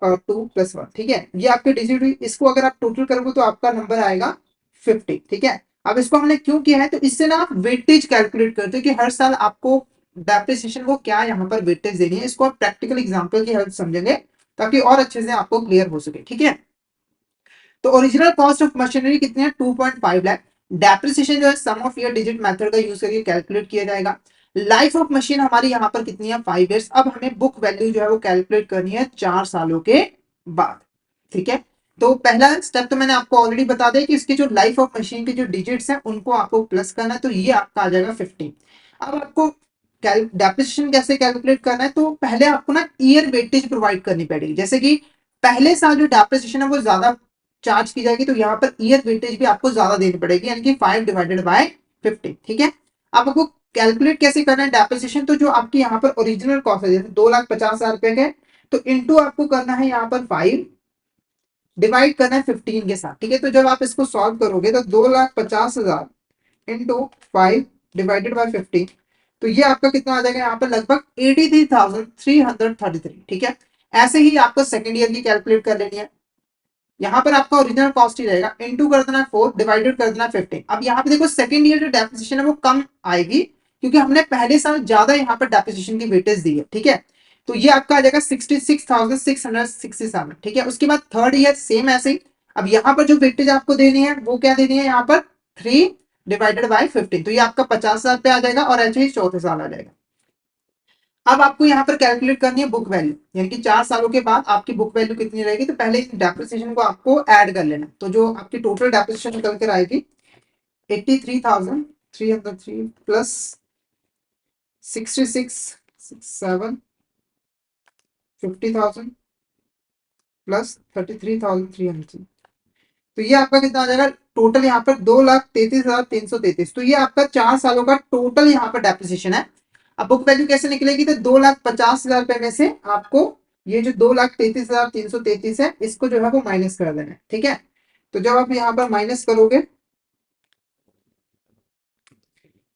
और 2 प्लस 1। ठीक है, ये आपके डिजिट हुई। इसको अगर आप टोटल करोगे तो आपका नंबर आएगा 50। ठीक है, अब इसको हमने क्यों किया है, तो इससे ना आप वेटेज कैलकुलेट करते हो कि हर साल आपको डेप्रिसिएशन को क्या यहाँ पर वेटेज देनी है। इसको आप प्रैक्टिकल एग्जांपल की हेल्प समझेंगे ताकि और अच्छे से आपको क्लियर हो सके। ठीक है, तो ओरिजिनल कॉस्ट ऑफ मशीनरी कितनी है, 2.5 लाख। डेप्रिसिएशन जो है सम ऑफ ईयर डिजिट मेथड का यूज करके कैलकुलेट किया जाएगा। लाइफ ऑफ मशीन हमारी यहाँ पर कितनी है, 5 ईयर्स। अब हमें बुक वैल्यू जो है वो कैलकुलेट करनी है 4 सालों के बाद। ठीक है, तो पहला स्टेप तो मैंने आपको ऑलरेडी बता दिया कि इसकी जो लाइफ ऑफ मशीन के जो डिजिट्स हैं उनको आपको प्लस करना है, तो ये आपका आ जाएगा 15। अब आपको डेप्रिसिएशन कैसे कैलकुलेट करना है, तो पहले आपको ना ईयर वेटेज प्रोवाइड करनी पड़ेगी। जैसे कि पहले साल जो डेप्रिसिएशन है वो ज्यादा चार्ज की जाएगी, तो यहाँ पर ईयर वेटेज भी आपको ज्यादा देनी पड़ेगी, यानी कि 5 डिवाइडेड बाय 50। ठीक है, अब आपको कैलकुलेट कैसे करना है डेप्रिसिएशन, तो जो आपकी यहाँ पर ओरिजिनल कॉस्ट है जैसे 2,50,000 रुपए के, तो इंटू आपको करना है यहाँ पर 5, डिवाइड करना है 15 के साथ। ठीक है, तो जब आप इसको सॉल्व करोगे तो 2,50,000 इंटू 5 डिवाइडेड बाय 15, तो ये आपका कितना आ जाएगा यहाँ पर, लगभग 83,333। ठीक है, ऐसे ही आपको सेकेंड ईयर की कैलकुलेट कर लेनी है। यहाँ पर आपका ओरिजिनल कॉस्ट ही रहेगा, इनटू कर देना 4, डिवाइडेड कर देना 15। अब यहाँ पे देखो सेकंड ईयर जो डेप्रिसिएशन है वो कम आएगी क्योंकि हमने पहले साल ज्यादा यहाँ पर डेप्रिसिएशन की वेटेज दी है। ठीक है, तो ये आपका आ जाएगा 66,667। ठीक है, उसके बाद थर्ड ईयर सेम ऐसे ही। अब यहाँ पर जो वेटेज आपको देनी है वो क्या देनी है, यहाँ पर 3 डिवाइडेड बाई 15, तो ये आपका 50,000 पे आ जाएगा और ऐसे ही चौथे साल आ जाएगा। अब आपको यहाँ पर कैलकुलेट करनी है बुक वैल्यू, यानी कि 4 सालों के बाद आपकी बुक वैल्यू कितनी रहेगी। तो पहले इस डेप्रिसिएशन को आपको ऐड कर लेना, तो जो आपकी टोटल डेप्रिसिएशन निकल कर आएगी 83,303 प्लस 66,7 50,000 प्लस 33,300, तो ये आपका कितना आ जाएगा टोटल यहाँ पर 2,33,333। तो ये आपका 4 सालों का टोटल यहाँ पर डेप्रिसिएशन है। अब बुक वैल्यू कैसे निकलेगी, तो 2,50,000 रुपए में से आपको ये जो 2,33,333 है इसको जो है वो माइनस कर देना है। ठीक है, तो जब आप यहाँ पर माइनस करोगे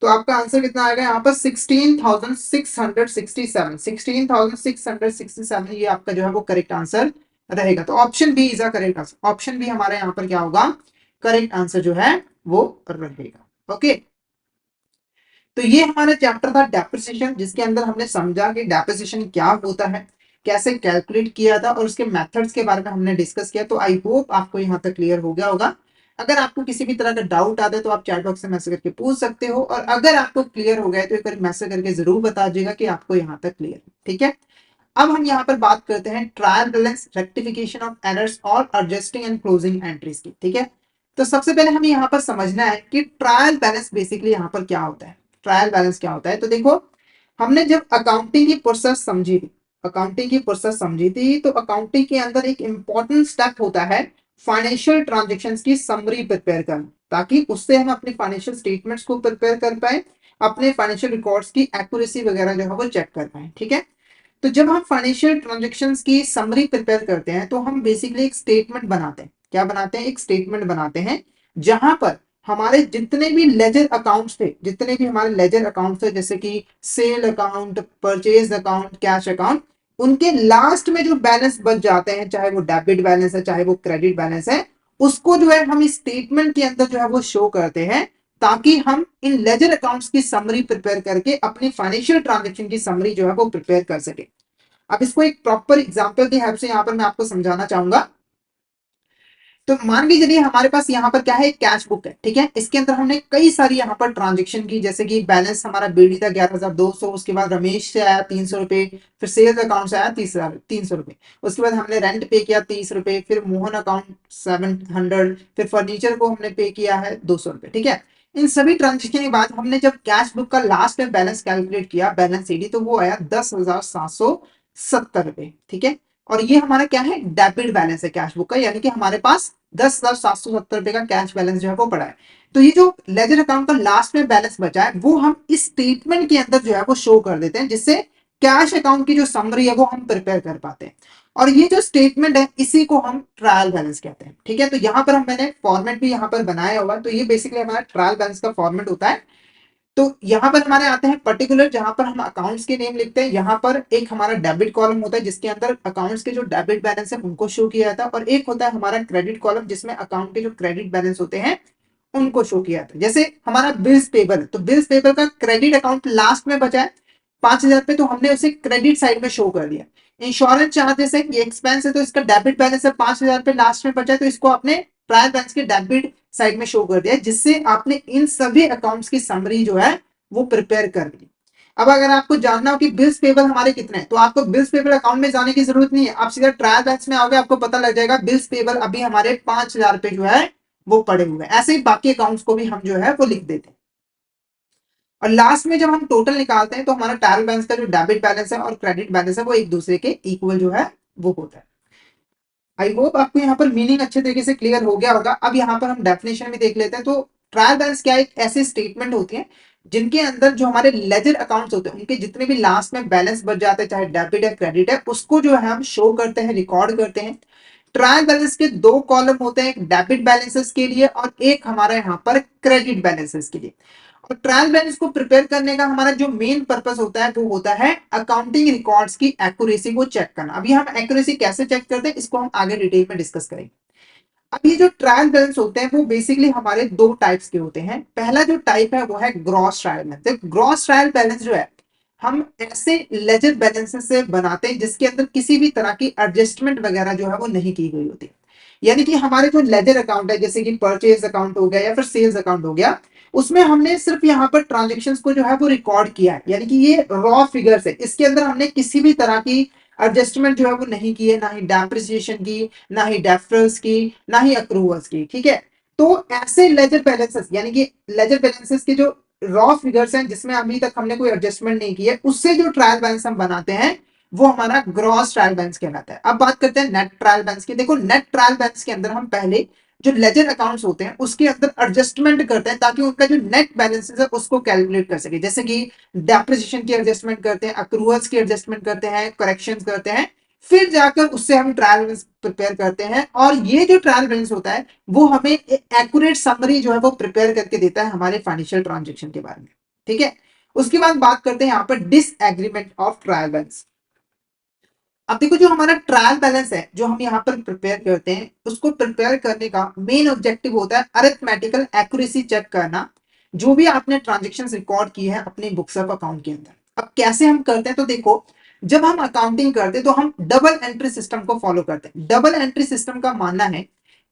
तो आपका आंसर कितना आएगा यहाँ पर 16,667। 16,667 ये आपका जो है वो करेक्ट आंसर रहेगा। तो option B is a correct answer. Option B हमारे यहाँ पर क्या होगा, करेक्ट आंसर जो है वो रहेगा। ओके, तो ये हमारा चैप्टर था डेप्रिसिएशन, जिसके अंदर हमने समझा कि डेप्रिसिएशन क्या होता है, कैसे कैलकुलेट किया था और उसके मेथड्स के बारे में हमने डिस्कस किया। तो आई होप आपको यहाँ तक क्लियर हो गया होगा। अगर आपको किसी भी तरह का डाउट आता है तो आप चैट बॉक्स में मैसेज करके पूछ सकते हो, और अगर आपको क्लियर हो गया है तो एक बार मैसेज करके जरूर बता दीजिएगा कि आपको यहाँ तक क्लियर है। ठीक है, अब हम यहाँ पर बात करते हैं trial balance, rectification of errors और एडजस्टिंग एंड क्लोजिंग एंट्रीज की। ठीक है, तो सबसे पहले हमें यहाँ पर समझना है कि ट्रायल बैलेंस बेसिकली यहाँ पर क्या होता है। ट्रायल बैलेंस क्या होता है, तो देखो, हमने जब अकाउंटिंग की प्रोसेस समझी थी, अकाउंटिंग की प्रोसेस समझी थी, तो अकाउंटिंग के अंदर एक इंपॉर्टेंट स्टेप होता है फाइनेंशियल ट्रांजेक्शन्स की समरी प्रिपेयर करना, ताकि उससे हम अपने फाइनेंशियल स्टेटमेंट्स को प्रिपेयर कर पाए, अपने फाइनेंशियल रिकॉर्ड्स की एक्यूरेसी वगैरह जो है वो चेक कर पाए। ठीक है, तो जब हम फाइनेंशियल ट्रांजैक्शंस की समरी प्रिपेयर करते हैं तो हम बेसिकली एक स्टेटमेंट बनाते हैं। क्या बनाते हैं? एक स्टेटमेंट बनाते हैं जहां पर हमारे जितने भी लेजर अकाउंट्स थे, जितने भी हमारे लेजर अकाउंट्स थे, जैसे कि sale account, purchase account, cash account, उनके लास्ट में जो बैलेंस बच जाते हैं, चाहे वो डेबिट बैलेंस है चाहे वो क्रेडिट बैलेंस है, उसको जो है हम इस स्टेटमेंट के अंदर जो है वो शो करते हैं, ताकि हम इन लेजर अकाउंट्स की समरी प्रिपेयर करके अपनी फाइनेंशियल ट्रांजैक्शन की समरी जो है वो प्रिपेयर कर सके। अब इसको एक प्रॉपर एग्जांपल की हेल्प से यहाँ पर मैं आपको समझाना चाहूंगा। तो मान के चलिए हमारे पास यहाँ पर क्या है, एक कैश बुक है। ठीक है, इसके अंदर हमने कई सारी यहाँ पर ट्रांजेक्शन की, जैसे कि बैलेंस हमारा बीडी था 11,200, उसके बाद रमेश से आया 300 रुपए, फिर सेल्स अकाउंट से आया 300 रुपए, उसके बाद हमने रेंट पे किया 30 रुपए, फिर मोहन अकाउंट 700, फिर फर्नीचर को हमने पे किया है 200 रुपए। ठीक है, इन सभी ट्रांजेक्शन के बाद हमने जब कैश बुक का लास्ट में बैलेंस कैलकुलेट किया, बैलेंस सीडी, तो वो आया 10,770 रुपए। ठीक है, और ये हमारा क्या है, डेबिट बैलेंस है कैश बुक का, यानी कि हमारे पास 10,770 रुपए का कैश बैलेंस जो है वो पड़ा है। तो ये जो लेजर अकाउंट का लास्ट में बैलेंस बचा है वो हम इस स्टेटमेंट के अंदर जो है वो शो कर देते हैं, जिससे कैश अकाउंट की जो समरी है वो हम प्रिपेयर कर पाते हैं। और ये जो स्टेटमेंट है इसी को हम ट्रायल बैलेंस कहते हैं। ठीक है, तो यहाँ पर मैंने फॉर्मेट भी यहाँ पर बनाया हुआ है, तो ये बेसिकली हमारा ट्रायल बैलेंस का फॉर्मेट होता है। तो यहाँ पर हमारे आते हैं पर्टिकुलर, जहां पर हम अकाउंट्स के नेम लिखते हैं। यहाँ पर एक हमारा डेबिट कॉलम होता है जिसके अंदर अकाउंट्स के जो डेबिट बैलेंस है उनको शो किया जाता है, और एक होता है हमारा क्रेडिट कॉलम जिसमें अकाउंट के जो क्रेडिट बैलेंस होते हैं उनको शो किया जाता है। जैसे हमारा बिल्स पेबल, तो बिल्स पेबल का क्रेडिट अकाउंट लास्ट में बचा है 5,000 पे, तो हमने उसे क्रेडिट साइड में शो कर दिया। इंश्योरेंस चार्जेस है, ये एक्सपेंस है, तो इसका डेबिट बैलेंस है 5,000 पे, लास्ट में बचा है, तो इसको आपने ट्रायल बैलेंस के डेबिट साइड में शो कर दिया, जिससे आपने इन सभी अकाउंट्स की समरी जो है वो प्रिपेयर कर ली। अब अगर आपको जानना हो कि बिल्स पेबल हमारे कितने हैं, तो आपको बिल्स पेबल अकाउंट में जाने की जरूरत नहीं है, आप सीधा ट्रायल बैलेंस में आओगे, आपको पता लग जाएगा बिल्स पेबल अभी हमारे 5,000 पे जो है वो पड़े हुए हैं। ऐसे ही बाकी अकाउंट्स को भी हम जो है वो लिख देते हैं, और लास्ट में जब हम टोटल निकालते हैं तो हमारा ट्रायल बैलेंस का जो डेबिट बैलेंस है और क्रेडिट बैलेंस है वो एक दूसरे के इक्वल जो है वो होता है। आई होप आपको यहाँ पर मीनिंग अच्छे तरीके से क्लियर हो गया होगा। अब यहाँ पर हम डेफिनेशन भी देख लेते हैं। तो ट्रायल बैलेंस क्या है, एक ऐसी स्टेटमेंट होती है जिनके अंदर जो हमारे लेजर अकाउंट्स होते हैं उनके जितने भी लास्ट में बैलेंस बच जाते हैं, चाहे डेबिट है क्रेडिट है, उसको जो है हम शो करते हैं, रिकॉर्ड करते हैं। ट्रायल बैलेंस के दो कॉलम होते हैं, एक डेबिट बैलेंसेस के लिए और एक हमारा यहाँ पर क्रेडिट बैलेंसेस के लिए। और ट्रायल बैलेंस को प्रिपेयर करने का हमारा जो मेन पर्पस होता है वो होता है अकाउंटिंग रिकॉर्ड्स की एक्यूरेसी को चेक करना। अभी हम एक्यूरेसी कैसे चेक करते हैं इसको हम आगे डिटेल में डिस्कस करेंगे। अब ये जो ट्रायल बैलेंस होते हैं वो बेसिकली हमारे दो टाइप्स के होते हैं। पहला जो टाइप है वो है ग्रॉस ट्रायल बैलेंस। तो ग्रॉस ट्रायल बैलेंस जो है हम ऐसे लेजर बैलेंसेस से बनाते हैं जिसके अंदर किसी भी तरह की एडजस्टमेंट वगैरह जो है वो नहीं की गई होती। यानी कि हमारे जो लेजर अकाउंट है, जैसे कि परचेज अकाउंट हो गया या फिर सेल्स अकाउंट हो गया, उसमें हमने सिर्फ यहाँ पर ट्रांजेक्शन्स को जो है वो रिकॉर्ड किया है, यानी कि ये रॉ फिगर्स है, इसके अंदर हमने किसी भी तरह की एडजस्टमेंट जो है वो नहीं की है, ना ही डेप्रिसिएशन की, ना ही डेफरल्स की, ना ही अक्रूवल्स की। ठीक है, तो ऐसे लेजर बैलेंसेस, यानी कि लेजर बैलेंसेस के जो रॉ फिगर्स हैं जिसमें अभी तक हमने कोई एडजस्टमेंट नहीं की है, उससे जो ट्रायल बैलेंस हम बनाते हैं वो हमारा ग्रॉस ट्रायल बैलेंस कहलाता है। अब बात करते हैं नेट ट्रायल बैलेंस की। देखो, नेट ट्रायल बैलेंस के अंदर हम पहले जो लेजर अकाउंट्स होते हैं उसके अंदर एडजस्टमेंट करते हैं ताकि उनका जो नेट बैलेंस है उसको कैलकुलेट कर सके। जैसे कि डेप्रिसिएशन की एडजस्टमेंट करते हैं, अक्रूवल्स की एडजस्टमेंट करते हैं, करेक्शंस करते हैं, फिर जाकर उससे हम ट्रायल बैलेंस प्रिपेयर करते हैं। और ये जो ट्रायल बैलेंस होता है वो हमें एक्यूरेट समरी जो है वो प्रिपेयर करके देता है हमारे फाइनेंशियल ट्रांजेक्शन के बारे में। ठीक है, उसके बाद बात करते हैं यहाँ पर डिसएग्रीमेंट ऑफ ट्रायल बैलेंस। अब देखो जो हमारा ट्रायल बैलेंस है जो हम यहाँ पर प्रिपेयर करते हैं, उसको प्रिपेयर करने का मेन ऑब्जेक्टिव होता है अरिथमेटिकल एक्यूरेसी चेक करना, जो भी आपने ट्रांजेक्शन रिकॉर्ड की है अपने बुक्स ऑफ अकाउंट के अंदर। अब कैसे हम करते हैं, तो देखो जब हम अकाउंटिंग करते हैं तो हम डबल एंट्री सिस्टम को फॉलो करते हैं। डबल एंट्री सिस्टम का मानना है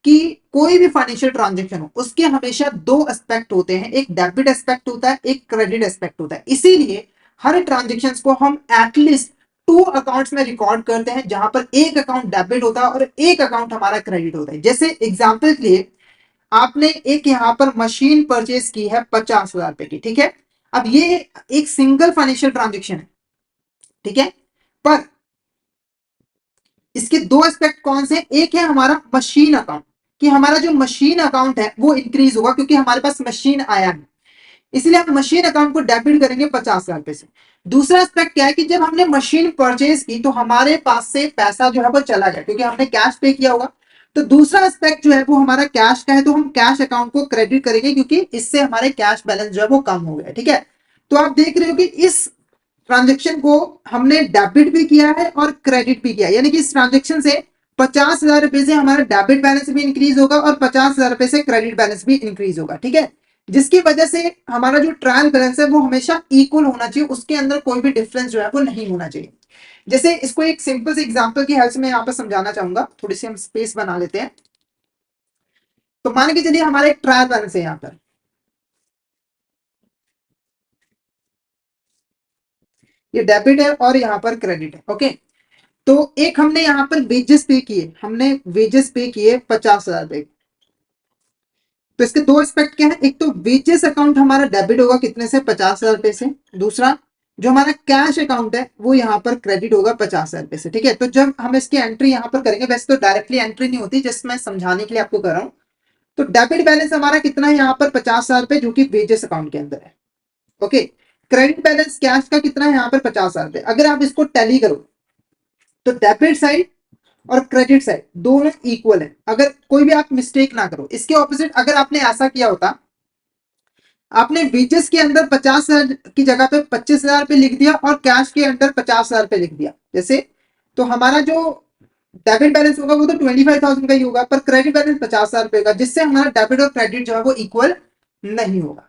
कि कोई भी फाइनेंशियल ट्रांजेक्शन हो उसके हमेशा दो एस्पेक्ट होते हैं, एक डेबिट एस्पेक्ट होता है, एक क्रेडिट एस्पेक्ट होता है। इसीलिए हर ट्रांजेक्शन को हम एटलीस्ट टू अकाउंट्स में रिकॉर्ड करते हैं, जहां पर एक अकाउंट डेबिट होता है और एक अकाउंट हमारा क्रेडिट होता है। जैसे एग्जांपल के लिए आपने एक यहां पर मशीन परचेज की है 50,000 रुपए की, ठीक है। अब ये एक सिंगल फाइनेंशियल ट्रांजेक्शन है, ठीक है, पर इसके दो एस्पेक्ट कौन से, एक है हमारा मशीन अकाउंट, कि हमारा जो मशीन अकाउंट है वो इंक्रीज होगा क्योंकि हमारे पास मशीन आया है, इसलिए हम मशीन अकाउंट को डेबिट करेंगे 50,000 रुपए से। दूसरा एस्पेक्ट क्या है कि जब हमने मशीन परचेज की तो हमारे पास से पैसा जो है वो चला गया क्योंकि हमने कैश पे किया होगा। तो दूसरा एस्पेक्ट जो है वो हमारा कैश का है, तो हम कैश अकाउंट को क्रेडिट करेंगे क्योंकि इससे हमारे कैश बैलेंस जो है वो कम हो गया, ठीक है। तो आप देख रहे हो कि इस ट्रांजेक्शन को हमने डेबिट भी किया है और क्रेडिट भी किया है, यानी कि इस ट्रांजेक्शन से 50,000 रुपए से हमारा डेबिट बैलेंस भी इंक्रीज होगा और 50,000 रुपए से क्रेडिट बैलेंस भी इंक्रीज होगा, ठीक है। जिसकी वजह से हमारा जो ट्रायल बैलेंस है वो हमेशा इक्वल होना चाहिए, उसके अंदर कोई भी डिफरेंस जो है वो नहीं होना चाहिए। जैसे इसको एक सिंपल से एग्जांपल की हेल्प से मैं यहाँ पर समझाना चाहूंगा, थोड़ी सी हम स्पेस बना लेते हैं। तो मान के चलिए हमारा एक ट्रायल बैलेंस है यहाँ पर, ये डेबिट है और यहाँ पर क्रेडिट है, ओके। तो एक हमने यहाँ पर वेजेस पे किए, हमने वेजेस पे किए 50,000 रुपए। तो इसके दो एस्पेक्ट क्या है, एक तो वेजेस अकाउंट हमारा डेबिट होगा कितने से, 50,000 रुपए से। दूसरा जो हमारा कैश अकाउंट है वो यहाँ पर क्रेडिट होगा 50,000 रुपए से, ठीक है। तो जब हम इसकी एंट्री यहाँ पर करेंगे, वैसे तो डायरेक्टली एंट्री नहीं होती, जस्ट मैं समझाने के लिए आपको कर रहा हूँ। तो डेबिट बैलेंस हमारा कितना है यहाँ पर 50,000 रुपए, जो कि वेजेस अकाउंट के अंदर है, ओके। क्रेडिट बैलेंस कैश का कितना है यहाँ पर 50,000 रुपए। अगर आप इसको टैली करो तो डेबिट साइड और क्रेडिट साइड दोनों इक्वल है, अगर कोई भी आप मिस्टेक ना करो। इसके ऑपोजिट अगर आपने ऐसा किया होता, आपने वेजेस के अंदर 50,000 की जगह पे 25,000 रुपए लिख दिया और कैश के अंदर 50,000 रुपए लिख दिया जैसे, तो हमारा जो डेबिट बैलेंस होगा वो तो 25,000 का ही होगा, पर क्रेडिट बैलेंस 50,000 रुपए का, जिससे हमारा डेबिट और क्रेडिट जो है वो इक्वल नहीं होगा।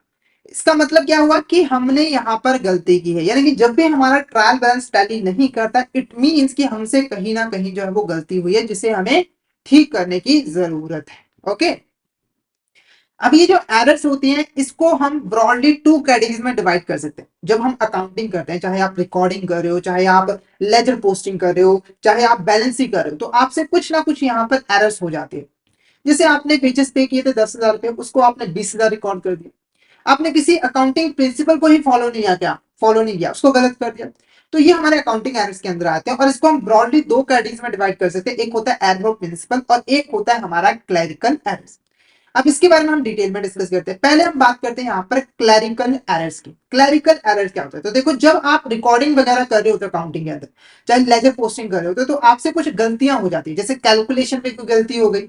इसका मतलब क्या हुआ कि हमने यहाँ पर गलती की है, यानी कि जब भी हमारा ट्रायल बैलेंस टैली नहीं करता, इट मींस कि हमसे कहीं ना कहीं जो है वो गलती हुई है, जिसे हमें ठीक करने की जरूरत है, ओके। अब ये जो एरर्स होती हैं इसको हम ब्रॉडली टू कैटेगरीज में डिवाइड कर सकते हैं। जब हम अकाउंटिंग करते हैं, चाहे आप रिकॉर्डिंग कर रहे हो, चाहे आप लेजर पोस्टिंग कर रहे हो, चाहे आप बैलेंसिंग कर रहे हो, तो आपसे कुछ ना कुछ यहाँ पर एरर्स हो जाती है। जैसे आपने वेजेस पे किए थे 10,000 रुपए, उसको आपने 20,000 रिकॉर्ड कर दिया। आपने किसी अकाउंटिंग प्रिंसिपल को ही फॉलो नहीं किया, उसको गलत कर दिया। तो ये हमारे अकाउंटिंग एरर्स के अंदर आते हैं और इसको हम ब्रॉडली दो कैटेगरीज में डिवाइड कर सकते हैं, एक होता है एरर ऑफ प्रिंसिपल और एक होता है हमारा क्लरिकल एरर्स। अब इसके बारे में हम डिटेल में डिस्कस करते हैं। पहले हम बात करते हैं यहाँ पर क्लरिकल एरर्स की। क्लरिकल एरर्स क्या होता है, तो देखो जब आप रिकॉर्डिंग वगैरह कर रहे होते हो अकाउंटिंग के अंदर, चाहे लेजर पोस्टिंग कर रहे होते हो, तो आपसे कुछ गलतियां हो जाती है। जैसे कैलकुलेशन में कोई गलती हो गई,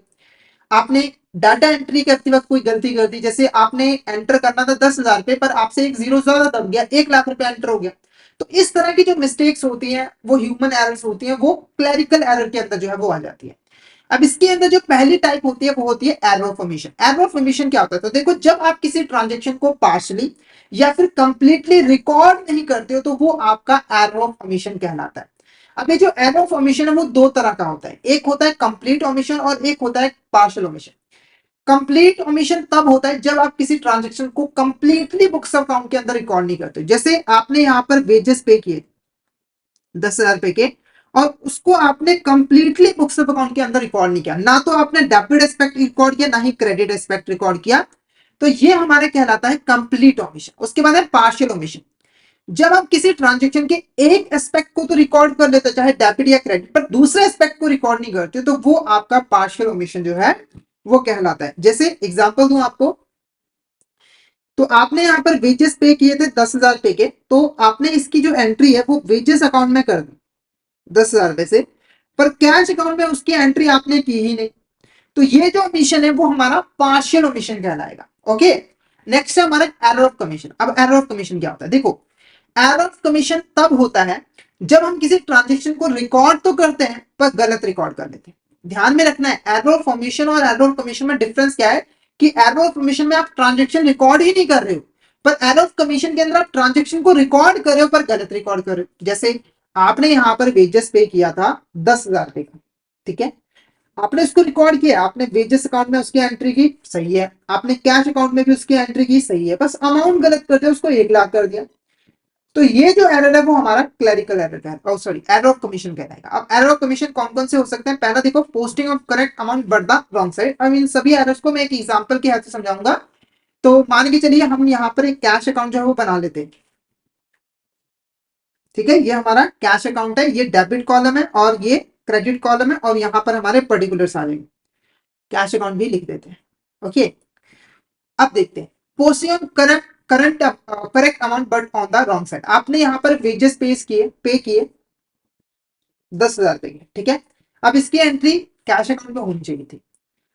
आपने डाटा एंट्री करते वक्त कोई गलती कर दी, जैसे आपने एंटर करना था 10,000 रुपए पर आपसे एक जीरो ज्यादा दब गया, 1 लाख रुपए एंटर हो गया। तो इस तरह की जो मिस्टेक्स होती हैं वो ह्यूमन एरर्स होती हैं, वो क्लरिकल एरर के अंदर जो है वो आ जाती है। अब इसके अंदर जो पहली टाइप होती है वो होती है error of omission. Error of omission क्या होता है, तो देखो जब आप किसी ट्रांजेक्शन को पार्शली या फिर कंप्लीटली रिकॉर्ड नहीं करते हो तो वो आपका एरर ऑफ ओमिशन कहलाता है। अब ये जो एरर ऑफ ओमिशन है वो दो तरह का होता है, एक होता है कंप्लीट ओमिशन और एक होता है पार्शियल ओमिशन। कंप्लीट ओमिशन तब होता है जब आप किसी ट्रांजेक्शन को कंप्लीटली बुक्स ऑफ अकाउंट के अंदर रिकॉर्ड नहीं करते। जैसे आपने यहाँ पर वेजेस पे किए 10,000 रुपए के और उसको आपने कंप्लीटली बुक्स ऑफ अकाउंट के अंदर रिकॉर्ड नहीं किया, ना तो आपने डेबिट एस्पेक्ट रिकॉर्ड किया ना ही क्रेडिट एस्पेक्ट रिकॉर्ड किया, तो ये हमारे कहलाता है कंप्लीट ओमिशन। उसके बाद है पार्शियल ओमिशन। जब आप किसी ट्रांजेक्शन के एक एस्पेक्ट को तो रिकॉर्ड कर लेते हो चाहे डेबिट या क्रेडिट, पर दूसरे एस्पेक्ट को रिकॉर्ड नहीं करते, तो वो आपका पार्शियल ओमिशन जो है वो कहलाता है। जैसे एग्जांपल दूं आपको, तो आपने यहाँ पर वेजेस पे किए थे 10,000 पे के, तो आपने इसकी जो एंट्री है वो वेजेस अकाउंट में कर दी 10,000 रुपए से, पर कैश अकाउंट में उसकी एंट्री आपने की ही नहीं। तो ये जो ओमिशन है वो हमारा पार्शियल ओमिशन कहलाएगा, ओके। नेक्स्ट है हमारा एरर ऑफ कमीशन। अब एरर ऑफ कमीशन क्या होता है, देखो एरर ऑफ कमीशन तब होता है जब हम किसी ट्रांजेक्शन को रिकॉर्ड तो करते हैं पर गलत रिकॉर्ड कर लेते हैं। ध्यान में रखना है एरर फॉर्मेशन और एरर कमीशन में डिफरेंस क्या है कि एरर फॉर्मेशन में आप ट्रांजेक्शन रिकॉर्ड ही नहीं कर रहे हो, पर एरर कमीशन के अंदर आप ट्रांजेक्शन को रिकॉर्ड कर रहे हो पर गलत रिकॉर्ड कर रहे हो। जैसे आपने यहां पर वेजेस पे किया था 10,000 रुपए का, ठीक है, आपने इसको रिकॉर्ड किया, आपने वेजेस अकाउंट में उसकी एंट्री की, सही है, आपने कैश अकाउंट में भी उसकी एंट्री की, सही है, बस अमाउंट गलत कर दिया, उसको 1 लाख कर दिया। तो ये जो एरर है वो हमारा क्लरिकल एरर है, सॉरी एरर ऑफ कमीशन कहलाएगा। अब एरर ऑफ कमीशन कौन कौन से हो सकते हैं, पहला देखो posting of correct amount but the wrong side. अब इन सभी एरर्स को मैं एक एग्जांपल के हेल्प से समझाऊंगा। तो मान के चलिए हम यहाँ पर एक कैश अकाउंट जो है वो बना लेते हैं, ठीक है, ये हमारा कैश अकाउंट है, ये डेबिट कॉलम है और ये क्रेडिट कॉलम है, और यहाँ पर हमारे पर्टिकुलर्स आ जाएंगे, कैश अकाउंट भी लिख देते हैं। ओके, अब देखते हैं posting of current current correct amount but on the wrong side. आपने यहाँ पर वेजेस पे किए 10,000 रुपए की, ठीक है, अब इसकी एंट्री कैश अकाउंट में होनी चाहिए थी।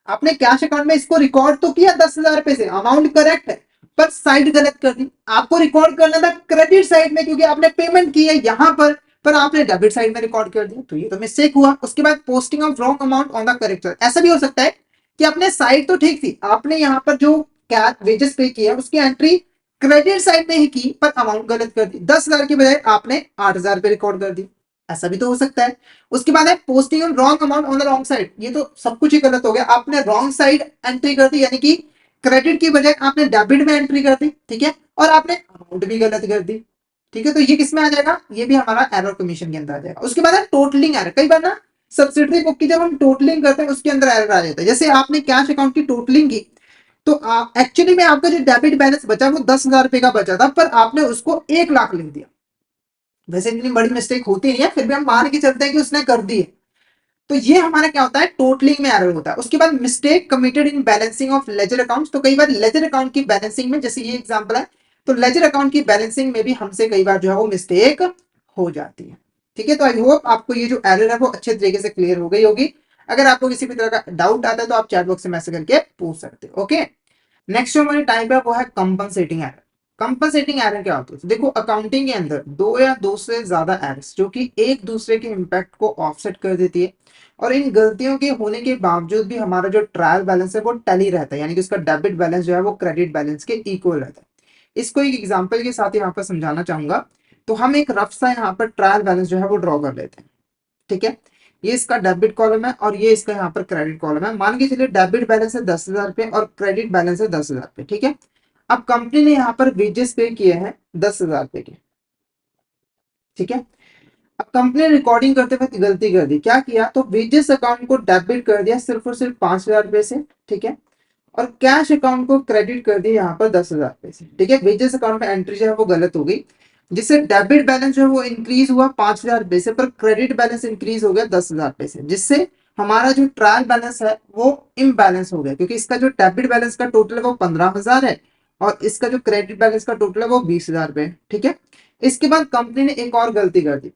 आपने कैश अकाउंट में इसको रिकॉर्ड तो किया 10,000 रुपए से, अमाउंट करेक्ट है, पर साइड गलत कर दी। आपको रिकॉर्ड करना था क्रेडिट साइड में क्योंकि आपने पेमेंट की है यहां पर आपने डेबिट साइड में रिकॉर्ड कर दिया, तो ये तो मिस्टेक हुआ। उसके बाद posting of wrong amount on the correct side, ऐसा भी हो सकता है कि आपने साइड तो ठीक थी, आपने यहाँ पर जो कैश वेजेस पे किया उसकी एंट्री क्रेडिट साइड में ही की पर अमाउंट गलत कर दी, 10,000 के बजाय आपने 8,000 रिकॉर्ड कर दी, ऐसा भी तो हो सकता है। उसके बाद है posting on wrong amount on the wrong side, ये तो सब कुछ ही गलत हो गया, आपने रॉन्ग साइड एंट्री कर दी, यानी कि क्रेडिट की बजाय आपने डेबिट में एंट्री कर दी, ठीक है, और आपने अमाउंट भी गलत कर दी, ठीक है, तो ये किसमें आ जाएगा, ये भी हमारा एरर कमीशन के अंदर आ जाएगा। उसके बाद है टोटलिंग एरर, कई बार ना सब्सिडरी बुक की जब हम टोटलिंग करते हैं उसके अंदर एरर आ जाता है। जैसे आपने कैश अकाउंट की टोटलिंग की तो एक्चुअली में आपका जो डेबिट बैलेंस बचा वो 10,000 रुपए का बचा था, पर आपने उसको 1 लाख लिख दिया। वैसे इतनी बड़ी मिस्टेक होती नहीं है, फिर भी हम मान के चलते हैं कि उसने कर दी है, तो ये हमारा क्या होता है, टोटलिंग में एरर होता है। उसके बाद mistake committed in balancing of ledger accounts, तो कई बार लेजर अकाउंट की बैलेंसिंग में, जैसे ये एग्जांपल है, तो लेजर अकाउंट की बैलेंसिंग में भी हमसे कई बार जो है वो मिस्टेक हो जाती है, ठीक है। तो आई होप आपको ये जो एरर है वो अच्छे तरीके से क्लियर हो गई होगी। अगर आपको किसी भी तरह का डाउट आता है तो आप चैट बॉक्स में मैसेज करके पूछ सकते हो। ओके, नेक्स्ट जो हमारी टाइप है वो है कंपनसेटिंग एरर। कंपनसेटिंग एरर क्या होती है, तो देखो अकाउंटिंग के अंदर दो या दो से ज्यादा एरर्स जो कि एक दूसरे के इम्पैक्ट को ऑफसेट कर देती है, और इन गलतियों के होने के बावजूद भी हमारा जो ट्रायल बैलेंस है वो टैली रहता है, यानी कि उसका डेबिट बैलेंस जो है वो क्रेडिट बैलेंस के इक्वल रहता है। इसको एक एग्जांपल के साथ यहाँ पर समझाना चाहूंगा। तो हम एक रफ सा यहाँ पर ट्रायल बैलेंस जो है वो ड्रॉ कर लेते हैं, ठीक है, ये इसका डेबिट कॉलम है और ये इसका यहाँ पर क्रेडिट कॉलम है। मान के चलिए डेबिट बैलेंस है 10,000 रुपए और क्रेडिट बैलेंस है 10,000 रुपए, ठीक है। अब कंपनी ने यहाँ पर वेजेस पे किए हैं 10,000 रुपए के, ठीक है। अब कंपनी ने रिकॉर्डिंग करते वक्त गलती कर दी, क्या किया, तो वेजेस अकाउंट को डेबिट कर दिया सिर्फ और सिर्फ 5,000 रुपए से, ठीक है, और कैश अकाउंट को क्रेडिट कर दिया यहाँ पर 10,000 रुपए से, ठीक है। वेजेस अकाउंट में एंट्री जो है वो गलत हो गई, जिससे डेबिट बैलेंस जो है वो इंक्रीज हुआ 5,000 रुपए से, पर क्रेडिट बैलेंस इंक्रीज हो गया 10,000 रुपए से, जिससे हमारा जो ट्रायल बैलेंस है वो इम्बैलेंस हो गया, क्योंकि इसका जो डेबिट बैलेंस का टोटल है वो 15,000 है और इसका जो क्रेडिट बैलेंस का टोटल है वो 20,000 रुपए, ठीक है। इसके बाद कंपनी ने एक और गलती कर दी,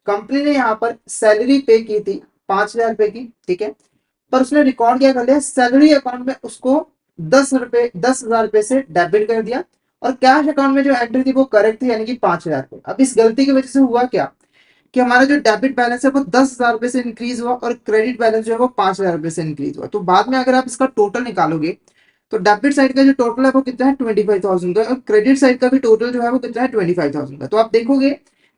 कंपनी ने यहाँ पर सैलरी पे की थी 5,000 रुपए की, ठीक है, पर उसने रिकॉर्ड क्या कर लिया, सैलरी अकाउंट में उसको 10,000 रुपए से डेबिट कर दिया, और कैश अकाउंट में जो एंट्री थी वो करेक्ट थी, यानी कि 5,000 रुपए। अब इस गलती की वजह से हुआ क्या कि हमारा जो डेबिट बैलेंस है वो 10,000 रुपए से इंक्रीज हुआ और क्रेडिट बैलेंस जो है वो 5,000 रुपए से इंक्रीज हुआ। तो बाद में अगर आप इसका टोटल निकालोगे तो डेबिट साइड का जो टोटल है वो कितना है 25,000 का, और क्रेडिट साइड का भी टोटल जो है वो कितना है 25,000 का। तो आप देखोगे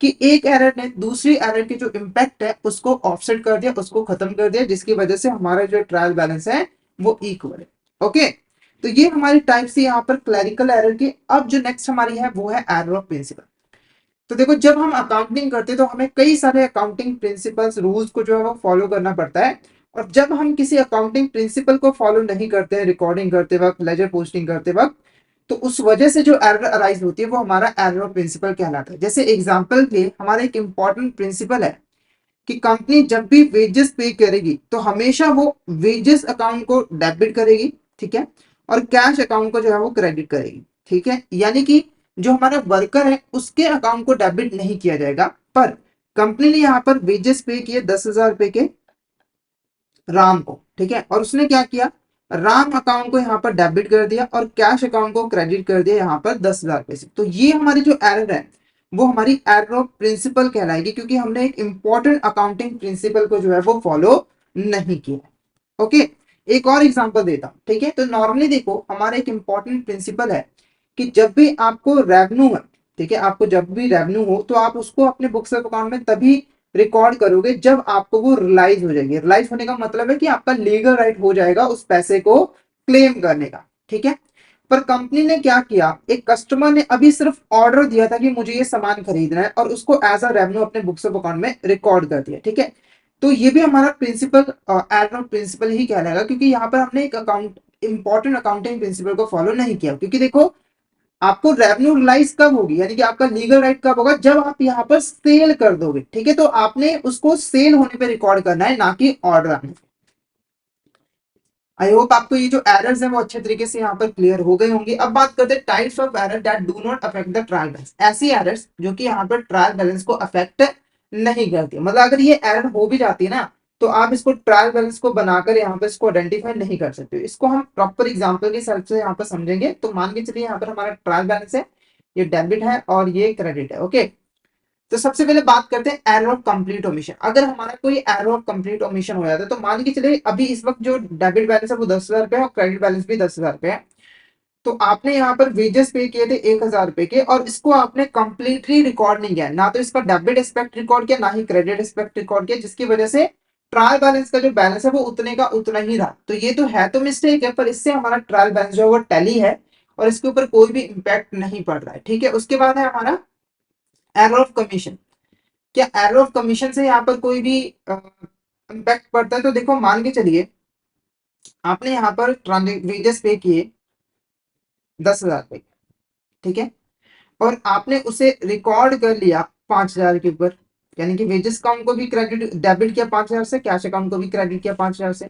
कि एक एरर ने दूसरी एरर की जो इम्पैक्ट है उसको ऑफसेट कर दिया, उसको खत्म कर दिया, जिसकी वजह से हमारा जो ट्रायल बैलेंस है वो इक्वल है। ओके, तो ये हमारी टाइप से यहाँ पर क्लरिकल एरर की। अब जो नेक्स्ट हमारी है वो है एरर ऑफ प्रिंसिपल। तो देखो जब हम अकाउंटिंग करते हैं तो हमें कई सारे अकाउंटिंग प्रिंसिपल्स रूल्स को जो है वो फॉलो करना पड़ता है, और जब हम किसी अकाउंटिंग प्रिंसिपल को फॉलो नहीं करते हैं रिकॉर्डिंग करते वक्त, लेजर पोस्टिंग करते वक्त, तो उस वजह से जो एरर अराइज होती है वो हमारा एरर ऑफ प्रिंसिपल कहलाता है। जैसे एग्जांपल के हमारा एक इंपॉर्टेंट प्रिंसिपल है कि कंपनी जब भी वेजेस पे करेगी तो हमेशा वो वेजेस अकाउंट को डेबिट करेगी, ठीक है, और कैश अकाउंट को जो है वो क्रेडिट करेगी, ठीक है, यानी कि जो हमारा वर्कर है उसके अकाउंट को डेबिट नहीं किया जाएगा। पर कंपनी ने यहाँ पर वेजेस पे किए 10,000 रुपए के राम को, ठीक है, और उसने क्या किया, राम अकाउंट को यहाँ पर डेबिट कर दिया और कैश अकाउंट को क्रेडिट कर दिया यहाँ पर 10,000 रुपए से। तो ये हमारी जो एरर है वो हमारी एरर ऑफ प्रिंसिपल कहलाएगी, क्योंकि हमने एक इंपॉर्टेंट अकाउंटिंग प्रिंसिपल को जो है वो फॉलो नहीं किया। ओके, एक और एग्जांपल देता हूं, ठीक है। तो नॉर्मली देखो, हमारा एक इंपॉर्टेंट प्रिंसिपल है कि जब भी आपको रेवेन्यू है, ठीक है, आपको जब भी रेवेन्यू हो तो आप उसको अपने बुक्स ऑफ अकाउंट में तभी रिकॉर्ड करोगे जब आपको वो रियलाइज हो जाएगी। रियलाइज होने का मतलब है कि आपका लीगल राइट हो जाएगा उस पैसे को क्लेम करने का, ठीक है। पर कंपनी ने क्या किया, एक कस्टमर ने अभी सिर्फ ऑर्डर दिया था कि मुझे ये सामान खरीदना है, और उसको एज अ रेवेन्यू अपने बुक्स ऑफ अकाउंट में रिकॉर्ड कर दिया, ठीक है। तो ये भी हमारा प्रिंसिपल एरर ऑफ प्रिंसिपल ही कहलाएगा, क्योंकि यहाँ पर हमने एक अकाउंट इंपॉर्टेंट अकाउंटिंग प्रिंसिपल को फॉलो नहीं किया। क्योंकि देखो, आपको रेवेन्यू रियलाइज कब होगी, यानी कि आपका लीगल राइट कब होगा, जब आप यहाँ पर सेल कर दोगे, ठीक है। तो आपने उसको सेल होने पे रिकॉर्ड करना है, ना कि ऑर्डर आने पे। आई होप आपको ये जो एरर्स हैं वो अच्छे तरीके से यहाँ पर क्लियर हो गए होंगे। अब बात करते हैं types of error that do not affect the trial balance. ऐसी एरर्स जो कि यहाँ पर ट्रायल बैलेंस को अफेक्ट नहीं करती, मतलब अगर ये एरर हो भी जाती है ना, तो आप इसको ट्रायल बैलेंस को बनाकर यहाँ पर इसको आइडेंटिफाई नहीं कर सकते। इसको हम प्रॉपर एग्जाम्पल के हेल्प से यहाँ पर समझेंगे। तो मान के चलिए यहाँ पर हमारा ट्रायल बैलेंस है, ये डेबिट है और ये क्रेडिट है। ओके, तो सबसे पहले बात करते हैं एरर ऑफ कंप्लीट ओमिशन। अगर हमारा कोई एरर ऑफ कंप्लीट ओमिशन हो जाता है, तो मान के चलिए अभी इस वक्त जो डेबिट बैलेंस है वो 10,000 रुपए है और क्रेडिट बैलेंस भी 10,000 रुपए है। तो आपने यहाँ पर वेजेस पे किए थे 1,000 रुपए के, और इसको आपने कंप्लीटली रिकॉर्ड नहीं किया, ना तो इसका डेबिट एस्पेक्ट रिकॉर्ड किया, ना ही क्रेडिट एस्पेक्ट रिकॉर्ड किया, जिसकी वजह से ट्रायल बैलेंस का जो बैलेंस है वो उतने का उतना ही रहा। तो ये तो है तो मिस्टेक है, पर इससे हमारा ट्रायल बैलेंस जो है वो टैली है और इसके ऊपर कोई भी इंपैक्ट नहीं पड़ रहा है, ठीक है। उसके बाद है हमारा एरर ऑफ कमीशन। क्या एरर ऑफ कमीशन से यहाँ पर कोई भी इम्पैक्ट पड़ता है? तो देखो, मान के चलिए आपने यहाँ पर वेजेस पे किए 10,000 रुपए, ठीक है, और आपने उसे रिकॉर्ड कर लिया 5,000 के ऊपर, यानी कि वेजेस अकाउंट को भी क्रेडिट डेबिट किया 5,000 से, कैश अकाउंट को भी क्रेडिट किया 5,000 से।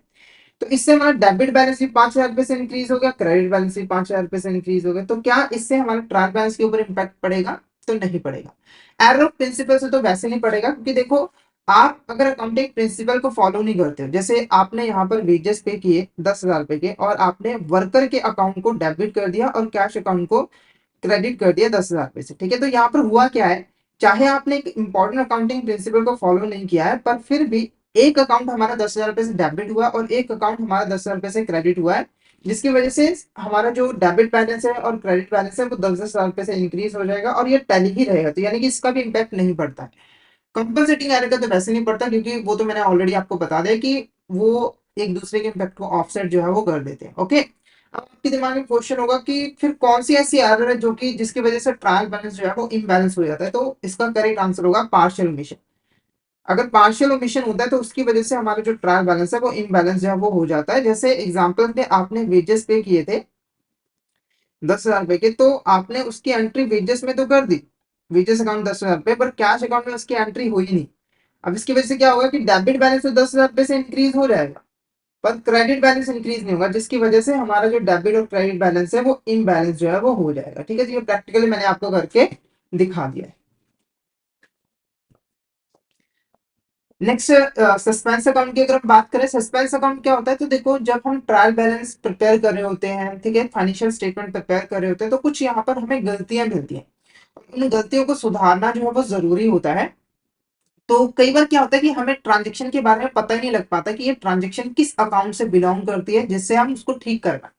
तो इससे हमारा डेबिट बैलेंस भी 5,000 रुपए से इंक्रीज हो गया, क्रेडिट बैलेंस भी 5,000 रुपए से इंक्रीज हो गया। तो क्या इससे हमारे ट्रायल बैलेंस के ऊपर इंपैक्ट पड़ेगा? तो नहीं पड़ेगा। एरर ऑफ प्रिंसिपल से तो वैसे नहीं पड़ेगा, क्योंकि देखो, आप अगर अकाउंटिंग प्रिंसिपल को फॉलो नहीं करते हो, जैसे आपने यहाँ पर वेजेस पे किए 10,000 रुपए के, और आपने वर्कर के अकाउंट को डेबिट कर दिया और कैश अकाउंट को क्रेडिट कर दिया 10,000 रुपए से, ठीक है। तो यहाँ पर हुआ क्या है, चाहे आपने एक इंपॉर्टेंट अकाउंटिंग प्रिंसिपल को फॉलो नहीं किया है, पर फिर भी एक अकाउंट हमारा 10,000 रुपए से डेबिट हुआ और एक अकाउंट हमारा 10,000 रुपए से क्रेडिट हुआ है, जिसकी वजह से हमारा जो डेबिट बैलेंस है और क्रेडिट बैलेंस है वो 10,000 रुपए से इंक्रीज हो जाएगा, और ये टैली ही रहेगा। तो यानी कि इसका भी इंपैक्ट नहीं पड़ता है। कंपनसेटिंग एरर का तो वैसे नहीं पड़ता, क्योंकि वो तो मैंने ऑलरेडी आपको बता दिया कि वो एक दूसरे के इम्पैक्ट को ऑफसेट जो है वो कर देते हैं। ओके, अब आपके दिमाग में क्वेश्चन होगा कि फिर कौन सी ऐसी एरर है जो कि जिसकी वजह से ट्रायल बैलेंस जो है वो इम्बैलेंस हो जाता है? तो इसका करेक्ट आंसर होगा पार्शियल ओमिशन। अगर पार्शियल ओमिशन होता है तो उसकी वजह से हमारा जो ट्रायल बैलेंस है वो इम्बैलेंस जो है वो हो जाता है। जैसे एग्जाम्पल में आपने वेजेस पे किए थे 10,000 रुपए के, तो आपने उसकी एंट्री वेजेस में तो कर दी, वेजेस अकाउंट 10,000 रुपए, पर कैश अकाउंट में उसकी एंट्री हुई नहीं। अब इसकी वजह से क्या होगा कि डेबिट बैलेंस तो 10,000 रुपए से इंक्रीज हो जाएगा, पर क्रेडिट बैलेंस इंक्रीज नहीं होगा, जिसकी वजह से हमारा जो डेबिट और क्रेडिट बैलेंस है वो इम्बैलेंस जो है वो हो जाएगा, ठीक है। तो ये प्रैक्टिकली मैंने आपको करके दिखा दिया है। नेक्स्ट, सस्पेंस अकाउंट की अगर हम बात करें, सस्पेंस अकाउंट क्या होता है? तो देखो, जब हम ट्रायल बैलेंस प्रिपेयर कर रहे होते हैं, ठीक है, फाइनेंशियल स्टेटमेंट प्रिपेयर कर रहे होते हैं, तो कुछ यहाँ पर हमें गलतियां मिलती हैं, उन गलतियों को सुधारना जो है वो जरूरी होता है। तो कई बार क्या होता है कि हमें ट्रांजेक्शन के बारे में पता ही नहीं लग पाता कि ये ट्रांजेक्शन किस अकाउंट से बिलोंग करती है, जिससे हम उसको ठीक कर पाए।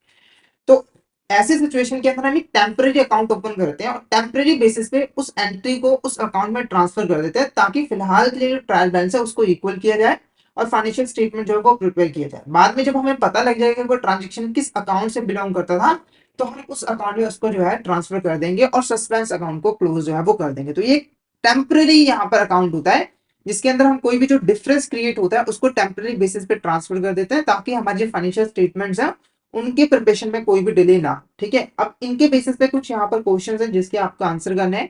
तो ऐसे सिचुएशन के अंदर हम एक टेम्पररी अकाउंट ओपन करते हैं और टेम्पररी बेसिस पे उस एंट्री को उस अकाउंट में ट्रांसफर कर देते हैं, ताकि फिलहाल के लिए जो ट्रायल बैलेंस है उसको इक्वल किया जाए और फाइनेंशियल स्टेटमेंट जो है वो प्रिपेयर किया जाए। बाद में जब हमें पता लग जाएगा कि वो ट्रांजेक्शन किस अकाउंट से बिलोंग करता था, तो हम उस अकाउंट में उसको जो है ट्रांसफर कर देंगे और सस्पेंस अकाउंट को क्लोज जो है वो कर देंगे। तो ये टेम्पररी यहाँ पर अकाउंट होता है, जिसके अंदर हम कोई भी जो डिफरेंस क्रिएट होता है उसको टेम्पररी बेसिस पे ट्रांसफर कर देते हैं, ताकि हमारे जो फाइनेंशियल स्टेटमेंट्स हैं उनके प्रिपरेशन में कोई भी डिले ना, ठीक है। अब इनके बेसिस पे कुछ यहाँ पर क्वेश्चंस हैं जिसके आपको आंसर करने हैं।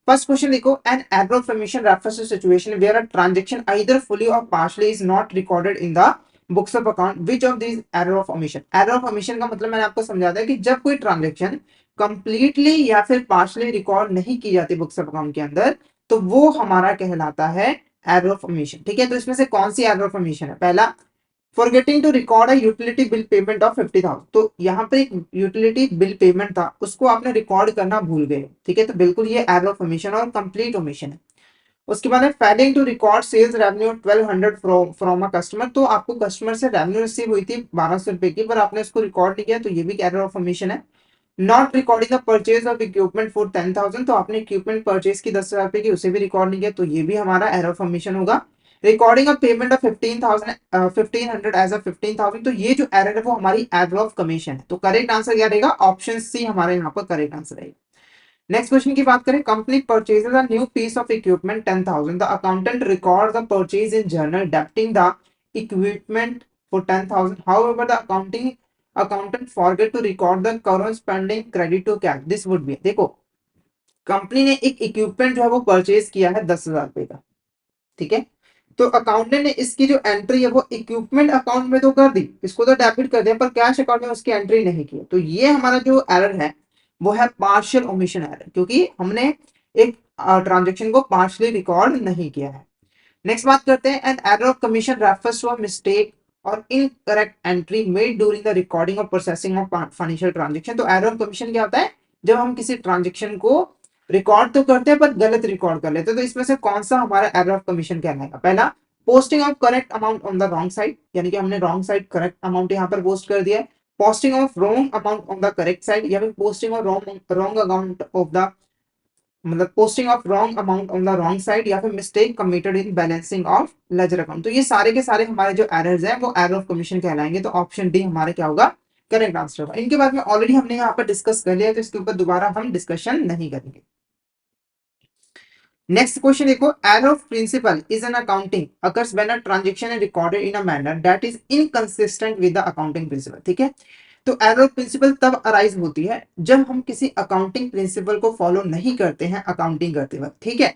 फर्स्ट क्वेश्चन देखो, an error of submission refers to situation where a transaction either fully और partially is not recorded in the books of account, which of this error of omission? Error of omission का मतलब मैंने आपको समझा दिया कि जब कोई ट्रांजैक्शन कंप्लीटली या फिर पार्शियली रिकॉर्ड नहीं की जाती बुक्स ऑफ अकाउंट के अंदर, तो वो हमारा कहलाता है एरर ऑफ ओमिशन, ठीक है। तो इसमें से कौन सी एरर ऑफ ओमिशन है? पहला, forgetting to record a utility bill payment of 50,000। तो यहाँ पर एक यूटिलिटी बिल पेमेंट था, उसको आपने रिकॉर्ड करना भूल गए, ठीक है, तो बिल्कुल ये एरर ऑफ ओमिशन और कंप्लीट ओमिशन है। उसके बाद है failing to record sales revenue 1200 from a customer. तो आपको कस्टमर से रेवेन्यू रिसीव हुई थी 1200 रुपए की, पर आपने उसको रिकॉर्ड नहीं किया, तो ये भी एरर ऑफ ओमिशन है। Not recording the purchase of equipment for 10,000। तो आपने इक्विपमेंट परचेज की 10,000 रुपए की, उसे भी रिकॉर्ड नहीं किया, तो ये भी हमारा एरर ऑफ ओमिशन होगा। Recording a payment of 15,000 1500 as a 15,000। तो ये जो एरर है वो हमारी एरर ऑफ कमीशन है। तो करेक्ट आंसर क्या रहेगा, ऑप्शन सी हमारे यहाँ पर करेक्ट आंसर रहेगा। नेक्स्ट क्वेश्चन की बात करें, company purchases a new piece of equipment 10,000। The accountant record the purchase in journal debiting the equipment for 10,000। However the accountant forget to record the corresponding credit to cash, this would be. देखो, कंपनी ने एक इक्विपमेंट जो है वो परचेज किया है 10,000 रुपए का, ठीक है, तो अकाउंटेंट ने इसकी जो एंट्री है वो इक्विपमेंट अकाउंट में तो कर दी, इसको तो डेबिट कर दिया, पर कैश अकाउंट में उसकी एंट्री नहीं की। तो ये हमारा जो एरर है वो है पार्शियल ओमिशन एरर, क्योंकि हमने एक ट्रांजेक्शन को पार्शियली रिकॉर्ड नहीं किया है। नेक्स्ट बात करते हैं, an error of commission refers to a mistake और incorrect entry made during the recording और प्रोसेसिंग ऑफ फाइनेंशियल ट्रांजेक्शन। तो एरर ऑफ कमीशन क्या होता है, जब हम किसी ट्रांजेक्शन को रिकॉर्ड तो करते हैं पर गलत रिकॉर्ड कर लेते हैं। तो इसमें से कौन सा हमारा एरर ऑफ कमीशन कहलाएगा, पहला posting of correct amount on the wrong side, यानी कि हमने रॉन्ग साइड करेक्ट अमाउंट यहाँ पर पोस्ट कर दिया है। Posting of wrong amount on the correct side, या फिर posting of wrong amount of the, मतलब posting of wrong amount on the wrong side, या फिर mistake committed in balancing of ledger account. तो ये सारे के सारे हमारे जो एरर्स हैं वो एरर ऑफ कमीशन कहलाएंगे। तो ऑप्शन डी हमारे क्या होगा, करेक्ट आंसर होगा। इनके बारे में ऑलरेडी हमने यहाँ पर डिस्कस कर लिया, तो इसके ऊपर दोबारा हम डिस्कशन नहीं करेंगे। नेक्स्ट क्वेश्चन देखो, error of principle is an accounting occurs when a transaction is recorded in a manner that is inconsistent with the accounting principle, ठीक है। तो एरर ऑफ प्रिंसिपल तब अराइज होती है जब हम किसी अकाउंटिंग प्रिंसिपल को फॉलो नहीं करते हैं अकाउंटिंग करते वक्त, ठीक है।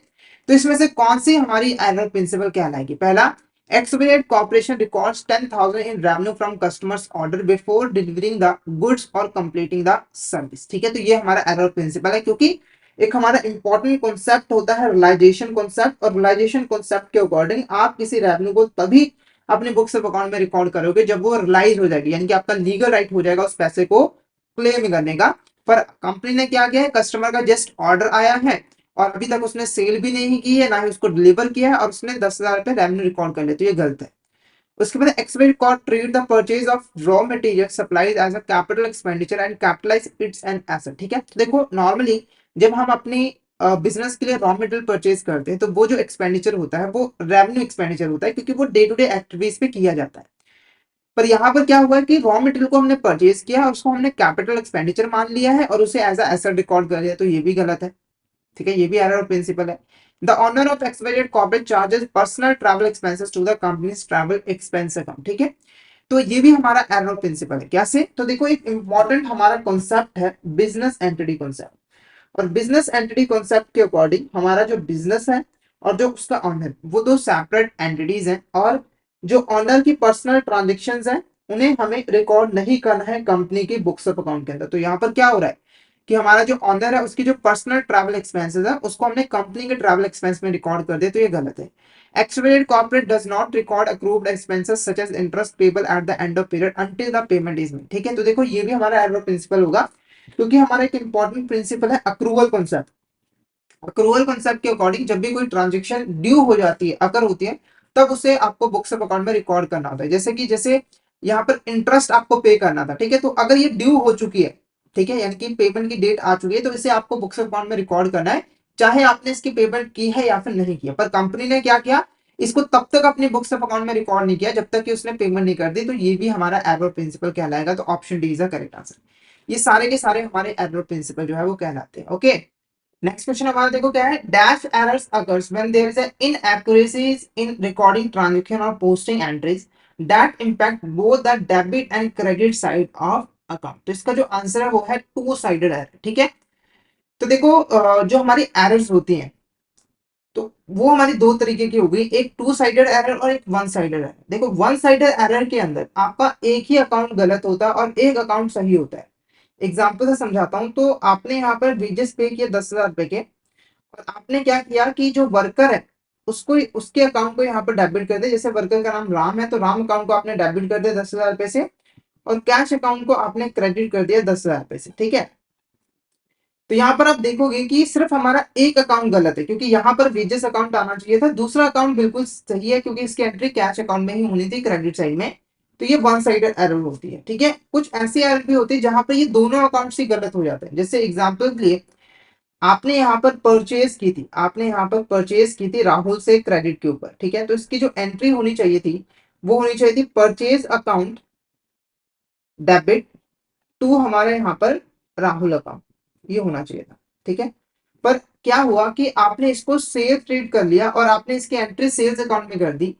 तो इसमें से कौन सी हमारी एरर प्रिंसिपल कहलाएगी, पहला Expediate Corporation records 10,000 in revenue from customers order before delivering the goods और कंप्लीटिंग द सर्विस, ठीक है। तो ये हमारा एरर प्रिंसिपल है, क्योंकि एक हमारा इंपॉर्टेंट कॉन्सेप्ट होता है रिलाइजेशन कॉन्सेप्ट, और रिलाइजेशन कॉन्सेप्ट के अकॉर्डिंग आप किसी रेवेन्यू को तभी अपने बुक्स ऑफ अकाउंट में रिकॉर्ड करोगे जब वो रिलाइज हो जाएगी, यानी कि आपका लीगल राइट हो जाएगा उस पैसे को क्लेम करने का। पर कंपनी ने क्या किया है, कस्टमर का जस्ट ऑर्डर आया है और अभी तक उसने सेल भी नहीं की है, ना ही उसको डिलीवर किया है, और उसने 10,000 रुपए रेवेन्यू रिकॉर्ड कर लिया, तो ये गलत है। उसके बाद expect cost treat the purchase of raw material supplies as a capital expenditure and capitalize its an asset, ठीक है। तो देखो, नॉर्मली जब हम अपनी बिजनेस के लिए रॉ मटेरियल परचेज करते हैं तो वो जो एक्सपेंडिचर होता है वो रेवेन्यू एक्सपेंडिचर होता है, क्योंकि वो डे टू डे एक्टिविटीज पे किया जाता है। पर यहाँ पर क्या हुआ है कि रॉ मटेरियल को हमने परचेज किया, उसको हमने कैपिटल एक्सपेंडिचर मान लिया है और उसे एज अ एसेट रिकॉर्ड कर लिया, तो ये भी गलत है, ठीक है, ये भी एरर ऑफ प्रिंसिपल है। The owner of Expediate Corporate charges personal travel expenses to the company's travel expense account, ठीक है। तो ये भी हमारा एरर ऑफ प्रिंसिपल है, कैसे, तो देखो एक इंपॉर्टेंट हमारा कॉन्सेप्ट है बिजनेस एंटिटी कॉन्सेप्ट, और बिजनेस एंटिटी कॉन्सेप्ट के अकॉर्डिंग हमारा जो बिजनेस है और जो उसका ऑनर, वो दो सेपरेट एंटिटीज हैं, और जो ऑनर की पर्सनल ट्रांजेक्शन्स हैं उन्हें हमें रिकॉर्ड नहीं करना है कंपनी की बुक्स ऑफ अकाउंट के अंदर। तो यहाँ पर क्या हो रहा है कि हमारा जो ऑनर है उसकी जो पर्सनल ट्रैवल एक्सपेंसेस है उसको हमने कंपनी के ट्रैवल एक्सपेंस में रिकॉर्ड कर दिया, तो ये गलत है। Expedited corporate does not record accrued expenses such as interest payable at the end of period until the payment is made, ठीक है। तो देखो ये भी हमारा एरर प्रिंसिपल होगा, क्योंकि हमारा एक इंपॉर्टेंट प्रिंसिपल है अक्रूवल कॉन्सेप्ट। अक्रूवल कॉन्सेप्ट के अकॉर्डिंग जब भी कोई ट्रांजेक्शन ड्यू हो जाती है, अगर होती है, तब उसे आपको बुक्स ऑफ अकाउंट में रिकॉर्ड करना होता है। जैसे यहाँ पर इंटरेस्ट आपको पे करना था, ठीक है, तो अगर ये ड्यू हो चुकी है, ठीक है, यानी कि पेमेंट की डेट आ चुकी है, तो इसे आपको बुक्स ऑफ अकाउंट में रिकॉर्ड करना है, चाहे आपने इसकी पेमेंट की है या फिर नहीं किया। पर कंपनी ने क्या किया, इसको तब तक अपनी बुक्स ऑफ अकाउंट में रिकॉर्ड नहीं किया जब तक कि उसने पेमेंट नहीं कर दी, तो ये भी हमारा एरर प्रिंसिपल कहलाएगा। तो option D is the correct answer. ये सारे के सारे हमारे एरर प्रिंसिपल जो है वो कहलाते हैं। ओके, नेक्स्ट क्वेश्चन हमारा देखो क्या है, dash errors occurs when there is an inaccuracies in recording transaction और posting entries that impact both the debit and credit side of account. तो इसका जो आंसर है वो है टू साइडेड एरर, ठीक है। तो देखो जो हमारी एरर्स होती हैं तो वो हमारी दो तरीके की हो गई, एक टू साइडेड एरर और एक वन साइडेड एरर। देखो वन साइडेड एरर के अंदर आपका एक ही अकाउंट गलत होता है और एक अकाउंट सही होता है। एग्जाम्पल से समझाता हूं, तो आपने यहाँ पर वेजेस पे किए 10,000 रुपए के, और आपने क्या किया कि जो वर्कर है उसको उसके अकाउंट को यहाँ पर डेबिट कर दे। जैसे वर्कर का नाम राम है तो राम अकाउंट को आपने डेबिट कर दिया 10,000 रुपए से, और कैश अकाउंट को आपने क्रेडिट कर दिया 10,000 रुपए से। ठीक है, तो यहाँ पर आप देखोगे कि सिर्फ हमारा एक अकाउंट गलत है, क्योंकि यहाँ पर वेजेस अकाउंट आना चाहिए था, दूसरा अकाउंट बिल्कुल सही है क्योंकि इसकी एंट्री कैश अकाउंट में ही होनी थी, क्रेडिट साइड में। तो ये वन साइडेड एरर होती है। ठीक है, कुछ ऐसी एरर भी होती है जहां पर ये दोनों अकाउंट ही गलत हो जाते हैं। जैसे एग्जाम्पल के लिए आपने यहाँ पर परचेज की थी, आपने यहाँ पर परचेज की थी राहुल से क्रेडिट के ऊपर। ठीक है, तो इसकी जो एंट्री होनी चाहिए थी वो होनी चाहिए थी परचेज अकाउंट डेबिट टू हमारे यहाँ पर राहुल अकाउंट, ये होना चाहिए था। ठीक है, पर क्या हुआ कि आपने इसको सेल ट्रीट कर लिया और आपने इसकी एंट्री सेल्स अकाउंट में कर दी।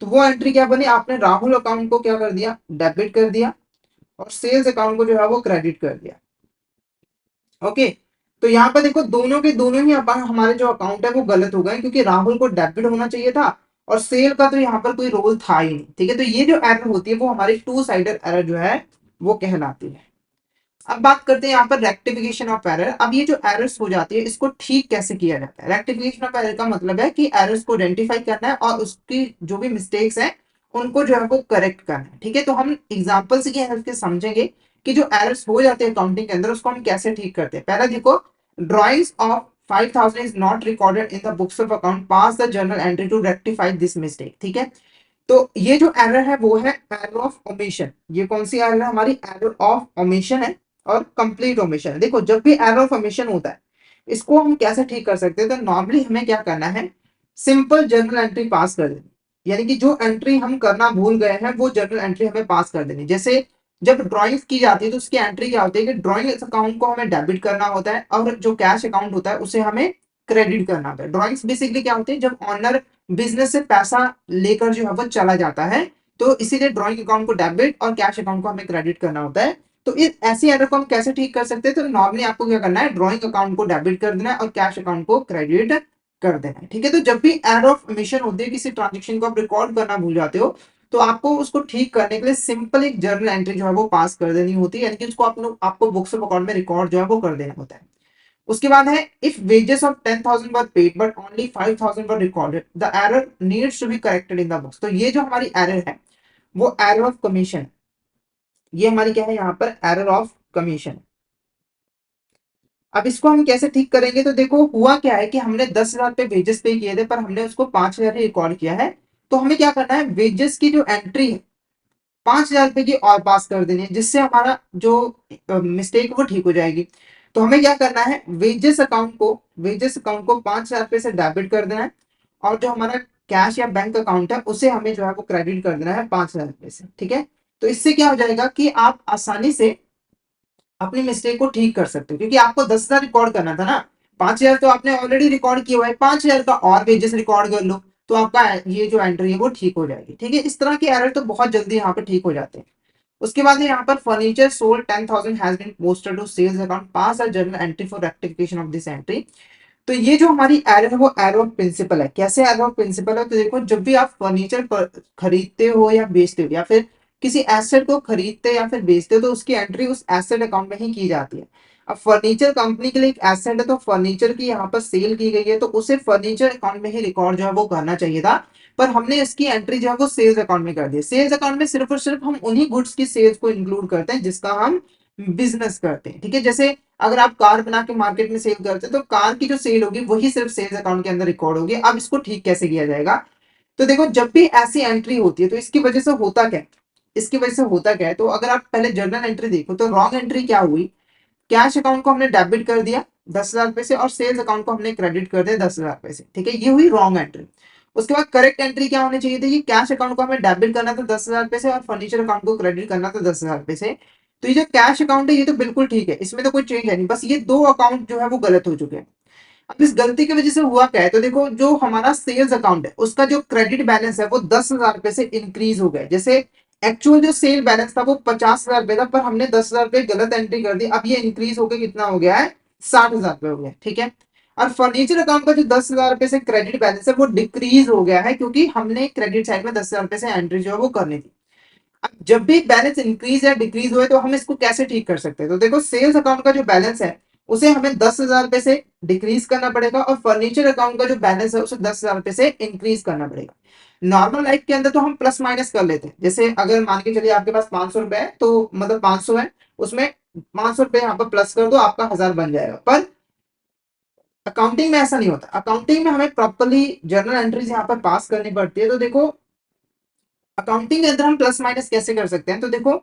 तो वो एंट्री क्या बनी, आपने राहुल अकाउंट को क्या कर दिया, डेबिट कर दिया, और सेल्स अकाउंट को जो है वो क्रेडिट कर दिया। ओके, तो यहाँ पर देखो दोनों के दोनों ही हमारे जो अकाउंट है वो गलत हो गए, क्योंकि राहुल को डेबिट होना चाहिए था और सेल का तो यहाँ पर कोई रोल था ही नहीं। ठीक है, तो ये जो एरर होती है वो हमारी टू साइडेड एरर जो है वो कहलाती है। अब बात करते हैं यहाँ पर रेक्टिफिकेशन ऑफ एरर। अब ये जो एरर्स हो जाती है इसको ठीक कैसे किया जाता है। रेक्टिफिकेशन ऑफ एरर का मतलब है कि एरर्स को आइडेंटिफाई करना है और उसकी जो भी मिस्टेक्स है उनको जो है वो करेक्ट करना है। ठीक है, तो हम एग्जांपल्स की हेल्प से समझेंगे कि जो एरर्स हो जाते हैं अकाउंटिंग के अंदर उसको हम कैसे ठीक करते हैं। पहला देखो, drawings of 5,000 is not recorded in the books of account, pass the journal entry to rectify this mistake. ठीक है, तो ये जो एरर है वो है एरर ऑफ ओमिशन। ये कौन सी एरर है, हमारी एरर ऑफ ओमिशन है और कंप्लीट ओमिशन है। देखो जब भी एरर ऑफ ओमिशन होता है इसको हम कैसे ठीक कर सकते हैं, तो नॉर्मली हमें क्या करना है, सिंपल जर्नल एंट्री पास कर देनी। यानी कि जो एंट्री हम करना भूल गए हैं वो जर्नल एंट्री हमें पास कर देनी। जैसे जब ड्राइंग की जाती है तो उसकी एंट्री क्या होती है कि ड्राइंग अकाउंट को हमें डेबिट करना होता है और जो कैश अकाउंट होता है उसे हमें क्रेडिट करना होता है। ड्राइंग्स बेसिकली क्या होती है, जब ऑनर बिजनेस से पैसा लेकर जो है वो चला जाता है, तो इसीलिए ड्राइंग अकाउंट को डेबिट और कैश अकाउंट को हमें क्रेडिट करना होता है। तो इस ऐसी एरर को हम कैसे ठीक कर सकते हैं, तो नॉर्मली आपको क्या करना है, ड्राइंग अकाउंट को डेबिट कर देना है और कैश अकाउंट को क्रेडिट कर देना है। ठीक है, तो जब भी एरर ऑफ ओमिशन होती है, किसी ट्रांजेक्शन को आप रिकॉर्ड करना भूल जाते हो, तो आपको उसको ठीक करने के लिए सिंपल एक जर्नल एंट्री जो है वो पास कर देनी होती है, यानी कि उसको आपको बुक्स ऑफ अकाउंट में रिकॉर्ड जो है वो कर देना होता है। उसके बाद है, if wages of 10,000 were paid but only 5,000 were recorded the error needs to be corrected in the books. तो ये जो हमारी एरर है वो एरर ऑफ कमीशन, ये हमारी क्या है यहाँ पर, एरर ऑफ कमीशन। अब इसको हम कैसे ठीक करेंगे, तो देखो हुआ क्या है कि हमने 10,000 पे वेजेस पे किए थे पर हमने उसको 5,000 ही रिकॉर्ड किया है। तो हमें क्या करना है, वेजेस की जो एंट्री है 5,000 रुपए की और पास कर देनी है, जिससे हमारा जो मिस्टेक वो ठीक हो जाएगी। तो हमें क्या करना है, वेजेस अकाउंट को 5,000 रुपए से डेबिट कर देना है, और जो हमारा कैश या बैंक अकाउंट है उसे हमें जो है वो क्रेडिट कर देना है 5,000 रुपए से। ठीक है, तो इससे क्या हो जाएगा कि आप आसानी से अपनी मिस्टेक को ठीक कर सकते हो, क्योंकि आपको 10,000 रिकॉर्ड करना था ना, 5,000 तो आपने ऑलरेडी रिकॉर्ड किया हुआ है, 5,000 का और वेजेस रिकॉर्ड कर लो, तो आपका ये जो एंट्री है वो ठीक हो जाएगी। ठीक है, इस तरह के एरर तो बहुत जल्दी यहाँ पे ठीक हो जाते हैं। उसके बाद यहाँ पर furniture sold 10,000 has been posted to sales account, pass a journal entry for rectification of this entry. तो ये जो हमारी एरर है वो एरर ऑफ प्रिंसिपल है। कैसे एरर ऑफ प्रिंसिपल है, तो देखो जब भी आप फर्नीचर खरीदते हो या बेचते हो, या फिर किसी एसेट को खरीदते या फिर बेचते हो, तो उसकी एंट्री उस एसेट अकाउंट में ही की जाती है। अब फर्नीचर कंपनी के लिए एक एसेट है, तो फर्नीचर की यहाँ पर सेल की गई है तो उसे फर्नीचर अकाउंट में ही रिकॉर्ड जो है वो करना चाहिए था, पर हमने इसकी एंट्री जो है वो सेल्स अकाउंट में कर दी। सेल्स अकाउंट में सिर्फ और सिर्फ हम उन्हीं गुड्स की सेल्स को इंक्लूड करते हैं जिसका हम बिजनेस करते हैं। ठीक है, जैसे अगर आप कार बना के मार्केट में सेल करते हैं तो कार की जो सेल होगी वही सिर्फ सेल्स अकाउंट के अंदर रिकॉर्ड होगी। अब इसको ठीक कैसे किया जाएगा, तो देखो जब भी ऐसी एंट्री होती है तो इसकी वजह से होता क्या है, इसकी वजह से होता क्या है, तो अगर आप पहले जर्नल एंट्री देखो तो रॉन्ग एंट्री क्या हुई, कैश अकाउंट को हमने डेबिट कर दिया 10,000 रुपए से और सेल्स अकाउंट को हमने क्रेडिट कर दिया 10,000 रुपए से। ठीक है, ये हुई रॉन्ग एंट्री। उसके बाद करेक्ट एंट्री क्या होनी चाहिए थी कि कैश अकाउंट को हमें डेबिट करना था 10,000 रुपए से और फर्नीचर अकाउंट को क्रेडिट करना था 10,000 रुपए से। तो ये जो कैश अकाउंट है ये तो बिल्कुल ठीक है, इसमें तो कोई चेंज है नहीं, बस ये दो अकाउंट जो है वो गलत हो चुके हैं। अब इस गलती की वजह से हुआ क्या है, तो देखो जो हमारा सेल्स अकाउंट है उसका जो क्रेडिट बैलेंस है वो 10,000 रुपए से इंक्रीज हो गया। जैसे एक्चुअल जो सेल बैलेंस था वो 50,000 रुपए था, पर हमने 10,000 रुपए गलत एंट्री कर दी। अब ये इंक्रीज होकर कितना हो गया है, 60,000 रुपए हो गया। ठीक है, और फर्नीचर अकाउंट का जो 10,000 रुपए से क्रेडिट बैलेंस है वो डिक्रीज हो गया है, क्योंकि हमने क्रेडिट साइड में 10,000 रुपए से एंट्री जो है वो करनी थी। अब जब भी बैलेंस इंक्रीज या डिक्रीज हुए तो हम इसको कैसे ठीक कर सकते हैं, तो देखो सेल्स अकाउंट का जो बैलेंस है उसे हमें 10,000 रुपए से डिक्रीज करना पड़ेगा और फर्नीचर अकाउंट का जो बैलेंस है उसे 10,000 रुपए से इंक्रीज करना पड़ेगा। नॉर्मल लाइफ के अंदर तो हम प्लस माइनस कर लेते हैं, जैसे अगर मान के चलिए आपके पास 500 रुपए है तो मतलब 500 है, उसमें 500 रुपए यहाँ पर प्लस कर दो, आपका 1000 बन जाएगा। पर अकाउंटिंग में ऐसा नहीं होता, अकाउंटिंग में हमें प्रॉपरली जर्नल एंट्रीज यहाँ पर पास करनी पड़ती है। तो देखो अकाउंटिंग के अंदर हम प्लस माइनस कैसे कर सकते हैं, तो देखो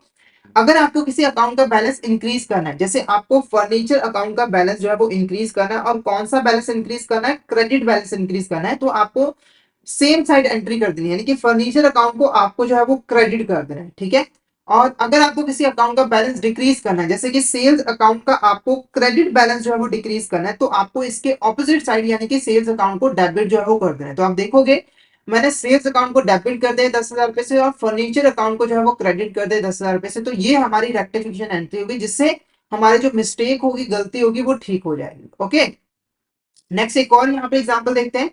अगर आपको किसी अकाउंट का बैलेंस इंक्रीज करना है, जैसे आपको फर्नीचर अकाउंट का बैलेंस जो है वो इंक्रीज करना है, और कौन सा बैलेंस इंक्रीज करना है, क्रेडिट बैलेंस इंक्रीज करना है, तो आपको सेम साइड एंट्री कर देनी है, यानी कि फर्नीचर अकाउंट को आपको जो है वो क्रेडिट कर देना है, ठीक है। और अगर आपको किसी अकाउंट का बैलेंस डिक्रीज करना है, जैसे कि सेल्स अकाउंट का आपको क्रेडिट बैलेंस जो है वो डिक्रीज करना है, तो आपको इसके ऑपोजिट साइड यानी कि सेल्स अकाउंट को डेबिट जो है वो कर देना है। तो आप देखोगे मैंने सेल्स अकाउंट को डेबिट कर दिया 10,000 रुपए से और फर्नीचर अकाउंट को जो है वो क्रेडिट कर दिया 10,000 रुपए से। तो ये हमारी रेक्टिफिकेशन एंट्री होगी, जिससे हमारी जो मिस्टेक होगी, गलती होगी, वो ठीक हो जाएगी। ओके, नेक्स्ट एक और यहाँ पे एग्जांपल देखते हैं।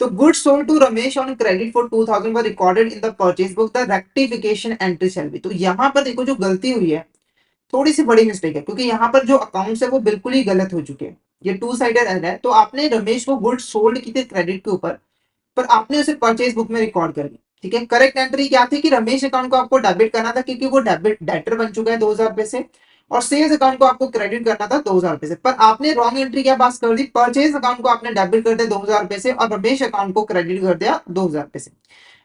तो goods sold to Ramesh on credit for 2,000 were recorded in the purchase book, the rectification entry shall be. तो यहाँ पर देखो जो गलती हुई है, थोड़ी सी बड़ी मिस्टेक है, क्योंकि यहाँ पर जो अकाउंट्स है वो बिल्कुल ही गलत हो चुके हैं, ये टू साइडेड एरर है। तो आपने रमेश को गुड्स सोल्ड की थी क्रेडिट के ऊपर, पर आपने उसे परचेज बुक में रिकॉर्ड कर लिया, ठीक है। करेक्ट एंट्री क्या थी कि रमेश अकाउंट को आपको डेबिट करना था, क्योंकि वो डेबिट डेटर बन चुका है 2,000 रुपए से, और सेल्स अकाउंट को आपको क्रेडिट करना था 2,000 रुपए से। पर आपने रॉन्ग एंट्री क्या पास कर दी, परचेज अकाउंट को आपने डेबिट कर दिया 2,000 रुपए से और रमेश अकाउंट को क्रेडिट कर दिया 2,000 रुपए से।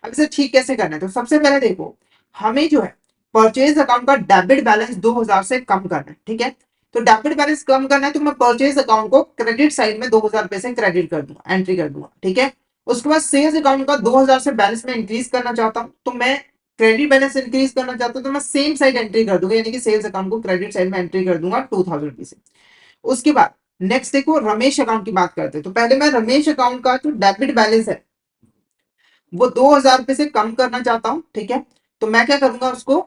अब इसे ठीक कैसे करना है, तो सबसे पहले देखो हमें जो है परचेज अकाउंट का डेबिट बैलेंस 2,000 से कम करना है, ठीक है। तो डेबिट बैलेंस कम करना है, तो मैं परचेज अकाउंट को क्रेडिट साइड में 2,000 रुपए से क्रेडिट कर दूंगा, एंट्री कर दूंगा, ठीक है। उसके बाद सेल्स अकाउंट का 2,000 से बैलेंस में इंक्रीज करना चाहता हूं, तो मैं क्रेडिट बैलेंस इंक्रीज करना चाहता हूं, तो मैं सेम साइड एंट्री कर दूंगा, यानी कि सेल्स अकाउंट को क्रेडिट साइड में एंट्री कर दूंगा 2,000 रुपीज से। उसके बाद नेक्स्ट देखो रमेश अकाउंट की बात करते हैं। तो पहले मैं रमेश अकाउंट का जो डेबिट बैलेंस है वो 2,000 रुपए से कम करना चाहता हूं, ठीक है। तो मैं क्या करूंगा, उसको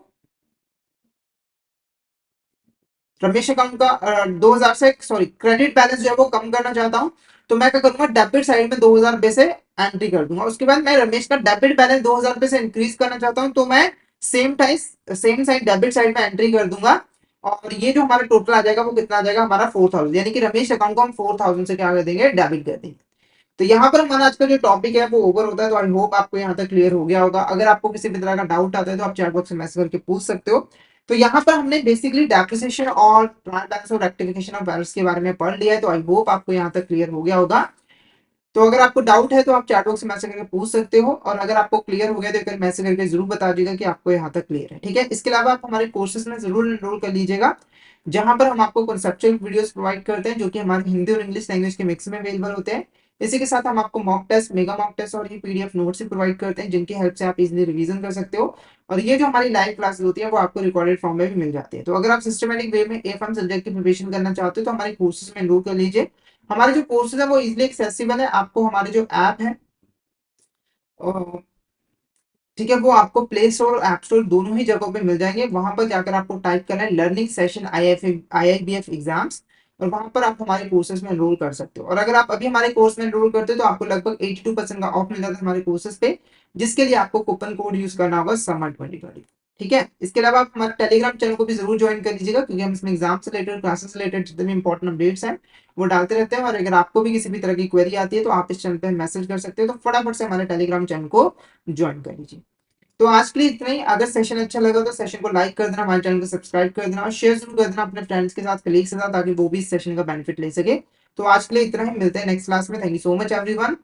रमेश अकाउंट का 2,000 से सॉरी क्रेडिट बैलेंस जो है वो कम करना चाहता हूँ, तो मैं क्या करूंगा, डेबिट साइड में 2,000 रुपए से एंट्री कर दूंगा। उसके बाद मैं रमेश का डेबिट बैलेंस 2,000 रुपए से इंक्रीज करना चाहता हूँ, तो मैं सेम साइड डेबिट साइड में एंट्री कर दूंगा। और ये जो हमारा टोटल आ जाएगा वो कितना आ जाएगा हमारा 4,000, यानी कि रमेश अकाउंट को हम 4,000 से क्या कर देंगे, डेबिट कर देंगे। तो यहाँ पर हमारा आज का जो टॉपिक है वो ओवर होता है। तो आई होप आपको यहाँ तक क्लियर हो गया होगा। अगर आपको किसी भी तरह का डाउट आता है तो आप चैट बॉक्स में मैसेज करके पूछ सकते हो। तो यहाँ पर हमने बेसिकली डेप्रिसिएशन और ट्रायल बैलेंस और रेक्टिफिकेशन ऑफ बैलेंस के बारे में पढ़ लिया है। तो आई होप आपको यहाँ तक क्लियर हो गया होगा। तो अगर आपको डाउट है तो आप चैट बॉक्स में मैसेज करके पूछ सकते हो, और अगर आपको क्लियर हो गया तो एक मैसेज करके जरूर बता दीजिएगा कि आपको यहाँ तक क्लियर है, ठीक है। इसके अलावा आप हमारे कोर्सेज में जरूर एनरोल कर लीजिएगा, जहां पर हम आपको कॉन्सेप्चुअल वीडियोस प्रोवाइड करते हैं, जो कि हमारे हिंदी और इंग्लिश लैंग्वेज के मिक्स में अवेलेबल होते हैं। इसी के साथ हम आपको mock test, mega mock test और ये पीडीएफ नोट्स भी प्रोवाइड करते हैं, जिनकी हेल्प से आप इजीली रिवीजन कर सकते हो। और ये जो हमारी लाइव क्लासेस होती है वो आपको रिकॉर्डेड फॉर्म में भी मिल जाती है। तो अगर आप सिस्टमेटिक वे में एफ सब्जेक्ट की प्रिपरेशन करना चाहते हो तो हमारे कोर्सेज में एनरोल कर लीजिए। हमारे जो कोर्सेज है वो इजिली एक्सेसिबल है, आपको हमारे जो ऐप है ठीक है वो आपको प्ले स्टोर और ऐप स्टोर दोनों ही जगहों पे मिल जाएंगे। वहां पर जाकर आपको टाइप करना है लर्निंग सेशन IIBF एग्जाम्स, और वहां पर आप हमारे कोर्सेज में एनरोल कर सकते हो। और अगर आप अभी हमारे कोर्स में एनरोल करते हो तो आपको लगभग 82% का ऑफ मिल जाता है हमारे कोर्सेज पे, जिसके लिए आपको कूपन कोड यूज करना होगा समर 2020, ठीक है। इसके अलावा आप हमारे टेलीग्राम चैनल को भी जरूर ज्वाइन कर लीजिएगा, क्योंकि हम इसमें एग्जाम से रिलेटेड, क्लासेस से रिलेटेड जितने भी इंपॉर्टेंट अपडेट्स हैं वो डालते रहते हैं। और अगर आपको भी किसी भी तरह की क्वेरी आती है तो आप इस चैनल पे मैसेज कर सकते हो। तो फटाफट से हमारे टेलीग्राम चैनल को ज्वाइन कर लीजिए। तो आज के लिए इतना ही। अगर सेशन अच्छा लगा तो सेशन को लाइक कर देना, हमारे चैनल को सब्सक्राइब कर देना और शेयर जरूर कर देना अपने फ्रेंड्स के साथ, कलीग्स के साथ, ताकि वो भी इस सेशन का बेनिफिट ले सके। तो आज के लिए इतना ही, मिलते हैं नेक्स्ट क्लास में। Thank you so much everyone.